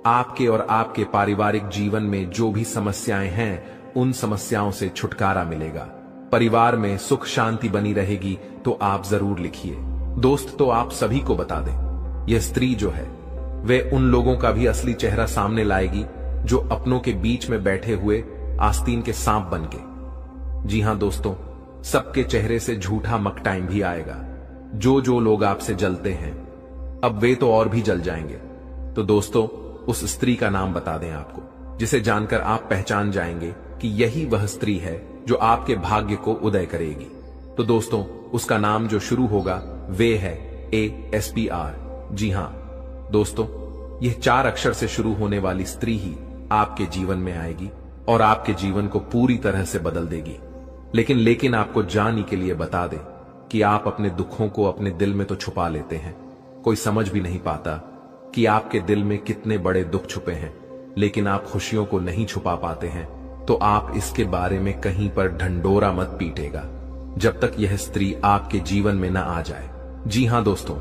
आपके और आपके पारिवारिक जीवन में जो भी समस्याएं हैं, उन समस्याओं से छुटकारा मिलेगा। परिवार में सुख शांति बनी रहेगी, तो आप जरूर लिखिए। दोस्त, तो आप सभी को बता दें, यह स्त्री जो है वे उन लोगों का भी असली चेहरा सामने लाएगी जो अपनों के बीच में बैठे हुए आस्तीन के सांप बनके। जी हां दोस्तों, सबके चेहरे से झूठा मकटाइम भी आएगा। जो लोग आपसे जलते हैं, अब वे तो और भी जल जाएंगे। तो दोस्तों, उस स्त्री का नाम बता दें आपको, जिसे जानकर आप पहचान जाएंगे कि यही वह स्त्री है जो आपके भाग्य को उदय करेगी। तो दोस्तों, उसका नाम जो शुरू होगा वे है ASPR। जी हां दोस्तों, यह 4 अक्षर से शुरू होने वाली स्त्री ही आपके जीवन में आएगी और आपके जीवन को पूरी तरह से बदल देगी। लेकिन आपको जानने के लिए बता दें कि आप अपने दुखों को अपने दिल में तो छुपा लेते हैं। कोई समझ भी नहीं पाता कि आपके दिल में कितने बड़े दुख छुपे हैं, लेकिन आप खुशियों को नहीं छुपा पाते हैं। तो आप इसके बारे में कहीं पर ढंढोरा मत पीटेगा जब तक यह स्त्री आपके जीवन में न आ जाए। जी हां दोस्तों,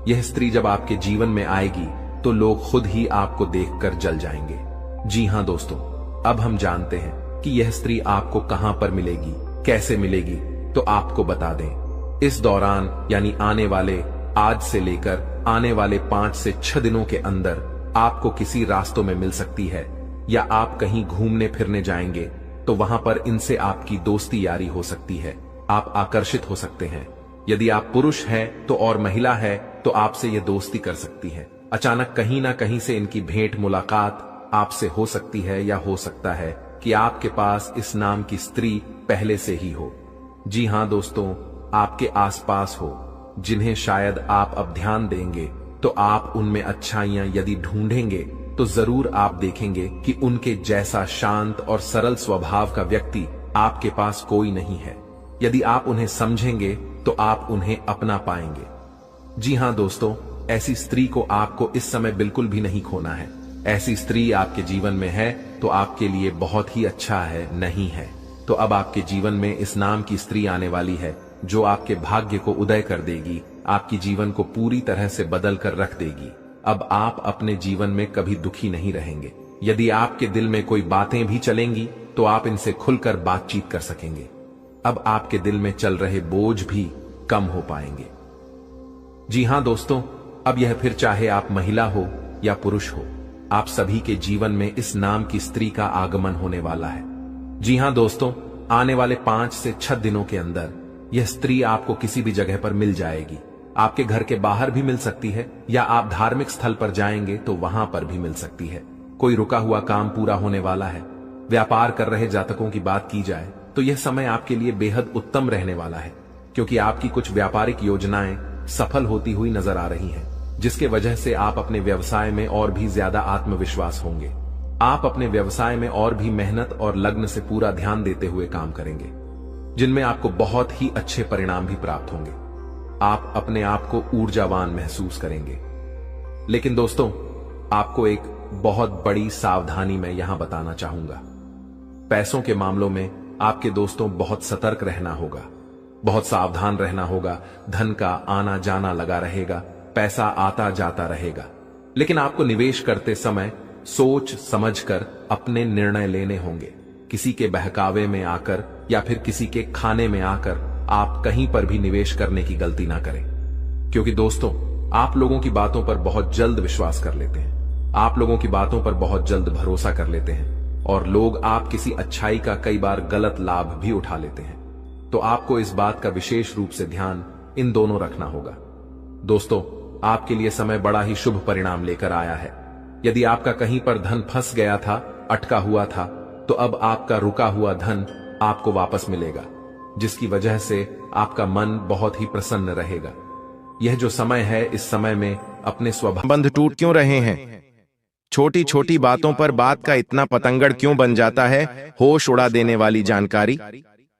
यह स्त्री जब आपके जीवन में आएगी तो लोग खुद ही आपको देखकर जल जाएंगे। जी हां दोस्तों, अब हम जानते हैं कि यह स्त्री आपको कहां पर मिलेगी, कैसे मिलेगी। तो आपको बता दें, इस दौरान यानी आने वाले आज से लेकर आने वाले 5 से 6 दिनों के अंदर आपको किसी रास्तों में मिल सकती है, या आप कहीं घूमने फिरने जाएंगे तो वहां पर इनसे आपकी दोस्ती यारी हो सकती है। आप आकर्षित हो सकते हैं। यदि आप पुरुष हैं तो और महिला है तो आपसे ये दोस्ती कर सकती है। अचानक कहीं ना कहीं से इनकी भेंट मुलाकात आपसे हो सकती है, या हो सकता है कि आपके पास इस नाम की स्त्री पहले से ही हो। जी हां दोस्तों, आपके आसपास हो, जिन्हें शायद आप अब ध्यान देंगे तो आप उनमें अच्छाइयां यदि ढूंढेंगे तो जरूर आप देखेंगे कि उनके जैसा शांत और सरल स्वभाव का व्यक्ति आपके पास कोई नहीं है। यदि आप उन्हें समझेंगे तो आप उन्हें अपना पाएंगे। जी हां दोस्तों, ऐसी स्त्री को आपको इस समय बिल्कुल भी नहीं खोना है। ऐसी स्त्री आपके जीवन में है तो आपके लिए बहुत ही अच्छा है, नहीं है तो अब आपके जीवन में इस नाम की स्त्री आने वाली है जो आपके भाग्य को उदय कर देगी, आपकी जीवन को पूरी तरह से बदल कर रख देगी। अब आप अपने जीवन में कभी दुखी नहीं रहेंगे। यदि आपके दिल में कोई बातें भी चलेंगी तो आप इनसे खुलकर बातचीत कर सकेंगे। अब आपके दिल में चल रहे बोझ भी कम हो पाएंगे। जी हां दोस्तों, अब यह फिर चाहे आप महिला हो या पुरुष हो, आप सभी के जीवन में इस नाम की स्त्री का आगमन होने वाला है। जी हां दोस्तों, आने वाले 5 से 6 दिनों के अंदर यह स्त्री आपको किसी भी जगह पर मिल जाएगी। आपके घर के बाहर भी मिल सकती है, या आप धार्मिक स्थल पर जाएंगे तो वहां पर भी मिल सकती है। कोई रुका हुआ काम पूरा होने वाला है। व्यापार कर रहे जातकों की बात की जाए तो यह समय आपके लिए बेहद उत्तम रहने वाला है, क्योंकि आपकी कुछ व्यापारिक योजनाएं सफल होती हुई नजर आ रही हैं, जिसके वजह से आप अपने व्यवसाय में और भी ज्यादा आत्मविश्वास होंगे। आप अपने व्यवसाय में और भी मेहनत और लग्न से पूरा ध्यान देते हुए काम करेंगे, जिनमें आपको बहुत ही अच्छे परिणाम भी प्राप्त होंगे। आप अपने आप को ऊर्जावान महसूस करेंगे। लेकिन दोस्तों, आपको एक बहुत बड़ी सावधानी मैं यहां बताना चाहूंगा। पैसों के मामलों में आपके दोस्तों बहुत सतर्क रहना होगा, बहुत सावधान रहना होगा। धन का आना जाना लगा रहेगा, पैसा आता जाता रहेगा, लेकिन आपको निवेश करते समय सोच समझकर अपने निर्णय लेने होंगे। किसी के बहकावे में आकर या फिर किसी के खाने में आकर आप कहीं पर भी निवेश करने की गलती ना करें। क्योंकि दोस्तों, आप लोगों की बातों पर बहुत जल्द विश्वास कर लेते हैं, आप लोगों की बातों पर बहुत जल्द भरोसा कर लेते हैं, और लोग आप किसी अच्छाई का कई बार गलत लाभ भी उठा लेते हैं। तो आपको इस बात का विशेष रूप से ध्यान इन दोनों रखना होगा। दोस्तों, आपके लिए समय बड़ा ही शुभ परिणाम लेकर आया है। यदि आपका कहीं पर धन फंस गया था, अटका हुआ था, तो अब आपका रुका हुआ धन आपको वापस मिलेगा, जिसकी वजह से आपका मन बहुत ही प्रसन्न रहेगा। यह जो समय है, इस समय में अपने स्वभाव बंध टूट क्यों रहे हैं? छोटी छोटी बातों पर बात का इतना पतंगड़ क्यों बन जाता है? होश उड़ा देने वाली जानकारी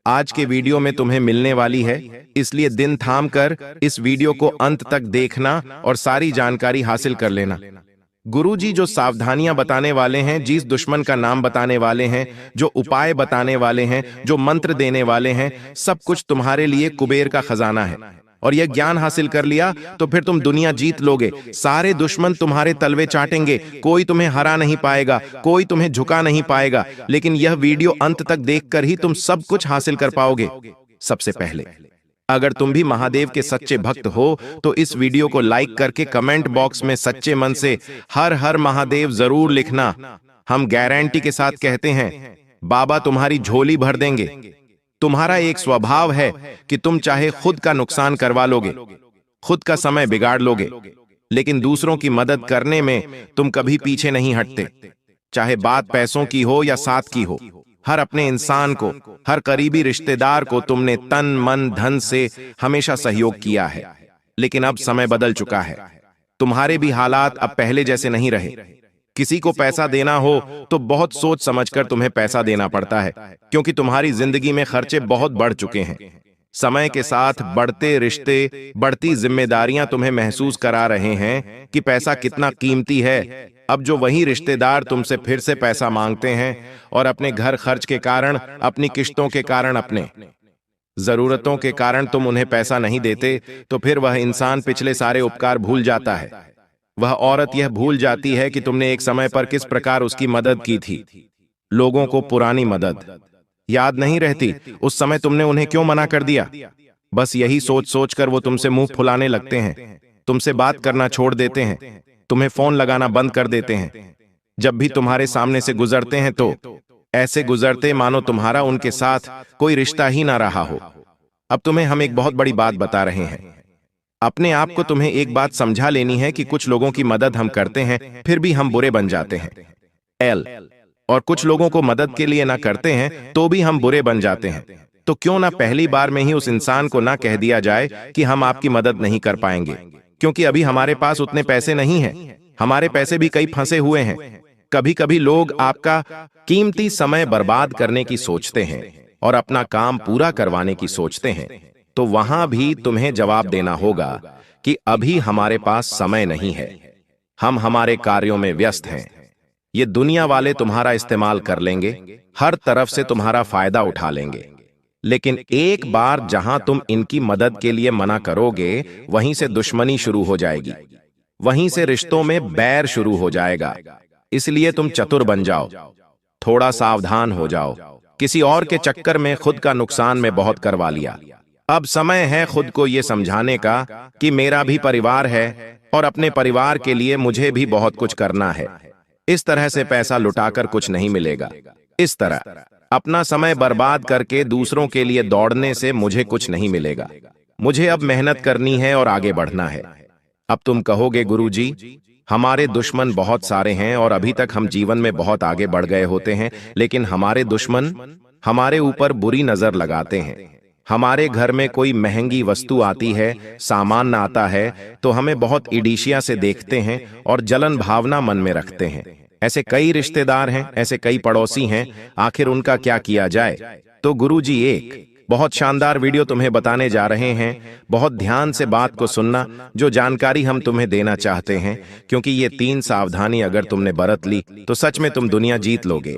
आज के वीडियो में तुम्हें मिलने वाली है, इसलिए दिन थाम कर इस वीडियो को अंत तक देखना और सारी जानकारी हासिल कर लेना। गुरुजी जो सावधानियां बताने वाले हैं, जिस दुश्मन का नाम बताने वाले हैं, जो उपाय बताने वाले हैं, जो मंत्र देने वाले हैं, सब कुछ तुम्हारे लिए कुबेर का खजाना है। और यह ज्ञान हासिल कर लिया तो फिर तुम दुनिया जीत लोगे। सारे दुश्मन तुम्हारे तलवे चाटेंगे, कोई तुम्हें हरा नहीं पाएगा, कोई तुम्हें झुका नहीं पाएगा। लेकिन यह वीडियो अंत तक देखकर ही तुम सब कुछ हासिल कर पाओगे। सबसे पहले, अगर तुम भी महादेव के सच्चे भक्त हो तो इस वीडियो को लाइक करके कमेंट बॉक्स में सच्चे मन से हर हर महादेव जरूर लिखना। हम गारंटी के साथ कहते हैं, बाबा तुम्हारी झोली भर देंगे। तुम्हारा एक स्वभाव है कि तुम चाहे खुद का नुकसान करवा लोगे, खुद का समय बिगाड़ लोगे, लेकिन दूसरों की मदद करने में तुम कभी पीछे नहीं हटते। चाहे बात पैसों की हो या साथ की हो, हर अपने इंसान को, हर करीबी रिश्तेदार को तुमने तन मन धन से हमेशा सहयोग किया है। लेकिन अब समय बदल चुका है, तुम्हारे भी हालात अब पहले जैसे नहीं रहे। किसी को पैसा देना हो तो बहुत सोच समझकर तुम्हें पैसा देना पड़ता है, क्योंकि तुम्हारी जिंदगी में खर्चे बहुत बढ़ चुके हैं। समय के साथ बढ़ते रिश्ते, बढ़ती जिम्मेदारियां तुम्हें महसूस करा रहे हैं कि पैसा कितना कीमती है। अब जो वही रिश्तेदार तुमसे फिर से पैसा मांगते हैं और अपने घर खर्च के कारण, अपनी किश्तों के कारण, अपने जरूरतों के कारण तुम उन्हें पैसा नहीं देते, तो फिर वह इंसान पिछले सारे उपकार भूल जाता है। वह औरत यह भूल जाती है कि तुमने एक समय पर किस प्रकार उसकी मदद की थी। लोगों को पुरानी मदद याद नहीं रहती, उस समय तुमने उन्हें क्यों मना कर दिया। बस यही सोच सोचकर वो तुमसे मुंह फुलाने लगते हैं, तुमसे बात करना छोड़ देते हैं, तुम्हें फोन लगाना बंद कर देते हैं। जब भी तुम्हारे सामने से गुजरते हैं तो ऐसे गुजरते मानो तुम्हारा उनके साथ कोई रिश्ता ही ना रहा हो। अब तुम्हें हम एक बहुत बड़ी बात बता रहे हैं। अपने आप को तुम्हें एक बात समझा लेनी है कि कुछ लोगों की मदद हम करते हैं, फिर भी हम बुरे बन जाते हैं। और कुछ लोगों को मदद के लिए ना करते हैं तो भी हम बुरे बन जाते हैं। तो क्यों ना पहली बार में ही उस इंसान को ना कह दिया जाए कि हम आपकी मदद नहीं कर पाएंगे, क्योंकि अभी हमारे पास उतने पैसे नहीं हैं। हमारे पैसे भी कई फंसे हुए हैं। कभी कभी लोग आपका कीमती समय बर्बाद करने की सोचते हैं और अपना काम पूरा करवाने की सोचते हैं, तो वहां भी तुम्हें जवाब देना होगा कि अभी हमारे पास समय नहीं है। हम हमारे कार्यों में व्यस्त हैं। ये दुनिया वाले तुम्हारा इस्तेमाल कर लेंगे, हर तरफ से तुम्हारा फायदा उठा लेंगे। लेकिन एक बार जहां तुम इनकी मदद के लिए मना करोगे, वहीं से दुश्मनी शुरू हो जाएगी, वहीं से रिश्तों में बैर शुरू हो जाएगा। इसलिए तुम चतुर बन जाओ, थोड़ा सावधान हो जाओ। किसी और के चक्कर में खुद का नुकसान में बहुत करवा लिया। अब समय है खुद को यह समझाने का कि मेरा भी परिवार है और अपने परिवार के लिए मुझे भी बहुत कुछ करना है। इस तरह से पैसा लुटाकर कुछ नहीं मिलेगा। इस तरह अपना समय बर्बाद करके दूसरों के लिए दौड़ने से मुझे कुछ नहीं मिलेगा। मुझे अब मेहनत करनी है और आगे बढ़ना है। अब तुम कहोगे, गुरुजी, हमारे दुश्मन बहुत सारे हैं और अभी तक हम जीवन में बहुत आगे बढ़ गए होते हैं, लेकिन हमारे दुश्मन हमारे ऊपर बुरी नजर लगाते हैं। हमारे घर में कोई महंगी वस्तु आती है, सामान आता है, तो हमें बहुत ईर्ष्या से देखते हैं और जलन भावना मन में रखते हैं। ऐसे कई रिश्तेदार हैं, ऐसे कई पड़ोसी हैं, आखिर उनका क्या किया जाए। तो गुरुजी एक बहुत शानदार वीडियो तुम्हें बताने जा रहे हैं। बहुत ध्यान से बात को सुनना, जो जानकारी हम तुम्हें देना चाहते हैं, क्योंकि ये 3 सावधानी अगर तुमने बरत ली तो सच में तुम दुनिया जीत लोगे।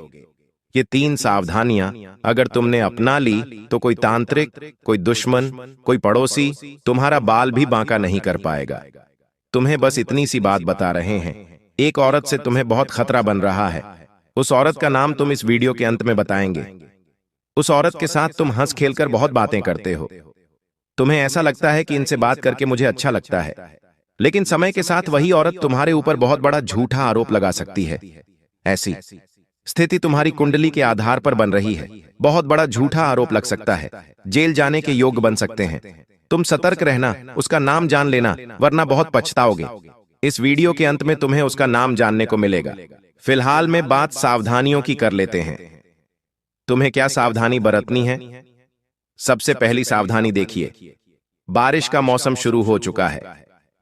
ये 3 सावधानियां अगर तुमने अपना ली तो कोई तांत्रिक, कोई दुश्मन, कोई पड़ोसी तुम्हारा बाल भी बांका नहीं कर पाएगा। तुम्हें बस इतनी सी बात बता रहे हैं। एक औरत से तुम्हें बहुत खतरा बन रहा है। उस औरत का नाम तुम इस वीडियो के अंत में बताएंगे। उस औरत के साथ तुम हंस खेलकर बहुत बातें करते हो। तुम्हें ऐसा लगता है कि इनसे बात करके मुझे अच्छा लगता है, लेकिन समय के साथ वही औरत तुम्हारे ऊपर बहुत बड़ा झूठा आरोप लगा सकती है। ऐसी स्थिति तुम्हारी कुंडली के आधार पर बन रही है। बहुत बड़ा झूठा आरोप लग सकता है, जेल जाने के योग्य बन सकते हैं। तुम सतर्क रहना, उसका नाम जान लेना, वरना बहुत पछताओगे। इस वीडियो के अंत में तुम्हें उसका नाम जानने को मिलेगा। फिलहाल में बात सावधानियों की कर लेते हैं। तुम्हें क्या सावधानी बरतनी है? सबसे पहली सावधानी देखिए, बारिश का मौसम शुरू हो चुका है।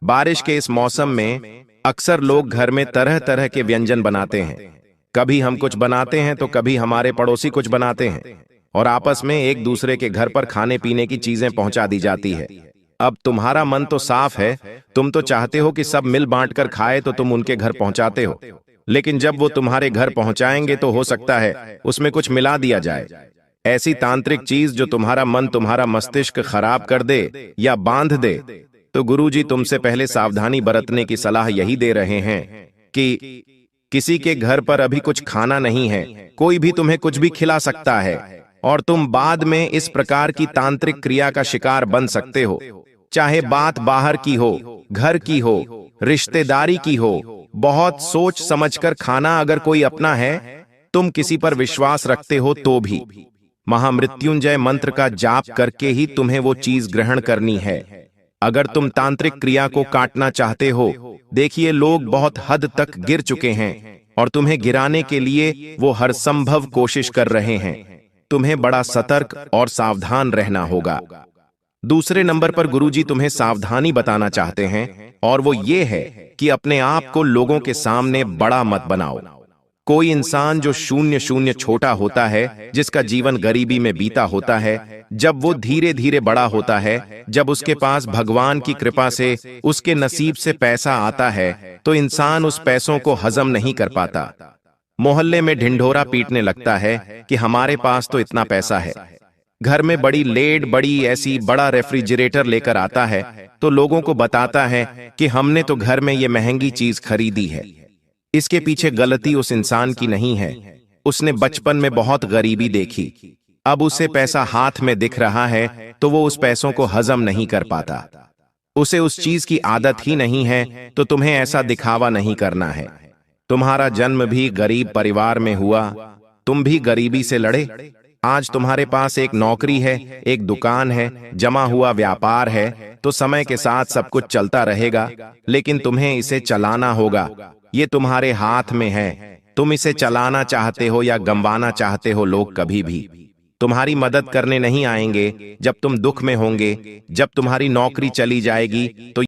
बारिश के इस मौसम में अक्सर लोग घर में तरह तरह के व्यंजन बनाते हैं। कभी हम कुछ बनाते हैं तो कभी हमारे पड़ोसी कुछ बनाते हैं, और आपस में एक दूसरे के घर पर खाने पीने की चीजें पहुंचा दी जाती है। अब तुम्हारा मन तो साफ है, तुम तो चाहते हो कि सब मिल बांट कर खाए, तो तुम उनके घर पहुंचाते हो। लेकिन जब वो तुम्हारे घर पहुंचाएंगे तो हो सकता है उसमें कुछ मिला दिया जाए, ऐसी तांत्रिक चीज जो तुम्हारा मन, तुम्हारा मस्तिष्क खराब कर दे या बांध दे। तो गुरुजी तुमसे पहले सावधानी बरतने की सलाह यही दे रहे हैं कि किसी के घर पर अभी कुछ खाना नहीं है, कोई भी तुम्हें कुछ भी खिला सकता है, और तुम बाद में इस प्रकार की तांत्रिक क्रिया का शिकार बन सकते हो। चाहे बात बाहर की हो, घर की हो, रिश्तेदारी की हो, बहुत सोच समझकर खाना अगर कोई अपना है, तुम किसी पर विश्वास रखते हो तो भी महामृत्युंजय मंत्र का जाप करके ही तुम्हें वो चीज ग्रहण करनी है। अगर तुम तांत्रिक क्रिया को काटना चाहते हो, देखिए लोग बहुत हद तक गिर चुके हैं और तुम्हें गिराने के लिए वो हर संभव कोशिश कर रहे हैं। तुम्हें बड़ा सतर्क और सावधान रहना होगा। दूसरे नंबर पर गुरुजी तुम्हें सावधानी बताना चाहते हैं, और वो ये है कि अपने आप को लोगों के सामने बड़ा मत बनाओ। कोई इंसान जो शून्य शून्य छोटा होता है, जिसका जीवन गरीबी में बीता होता है, जब वो धीरे धीरे बड़ा होता है, जब उसके पास भगवान की कृपा से उसके नसीब से पैसा आता है, तो इंसान उस पैसों को हजम नहीं कर पाता। मोहल्ले में ढिंढोरा पीटने लगता है कि हमारे पास तो इतना पैसा है। घर में बड़ी लेड, बड़ी ऐसी बड़ा रेफ्रिजरेटर लेकर आता है, तो लोगों को बताता है कि हमने तो घर में ये महंगी चीज खरीदी है। इसके पीछे गलती उस इंसान की नहीं है, उसने बचपन में बहुत गरीबी देखी। अब उसे पैसा हाथ में दिख रहा है तो वो उस पैसों को हजम नहीं कर पाता। उसे उस चीज की आदत ही नहीं है, तो तुम्हें ऐसा दिखावा नहीं करना है। तुम्हारा जन्म भी गरीब परिवार में हुआ, तुम भी गरीबी से लड़े। आज तुम्हारे पास एक नौकरी है, एक दुकान है, जमा हुआ व्यापार है, तो समय के साथ सब कुछ चलता रहेगा, लेकिन तुम्हें इसे चलाना होगा। ये तुम्हारे हाथ में है, तुम इसे चलाना चाहते हो या गंवाना चाहते हो। लोग कभी भी तुम्हारी मदद करने नहीं आएंगे जब तुम दुख में होंगे। जब तुम्हारी नौकरी चली जाएगी तो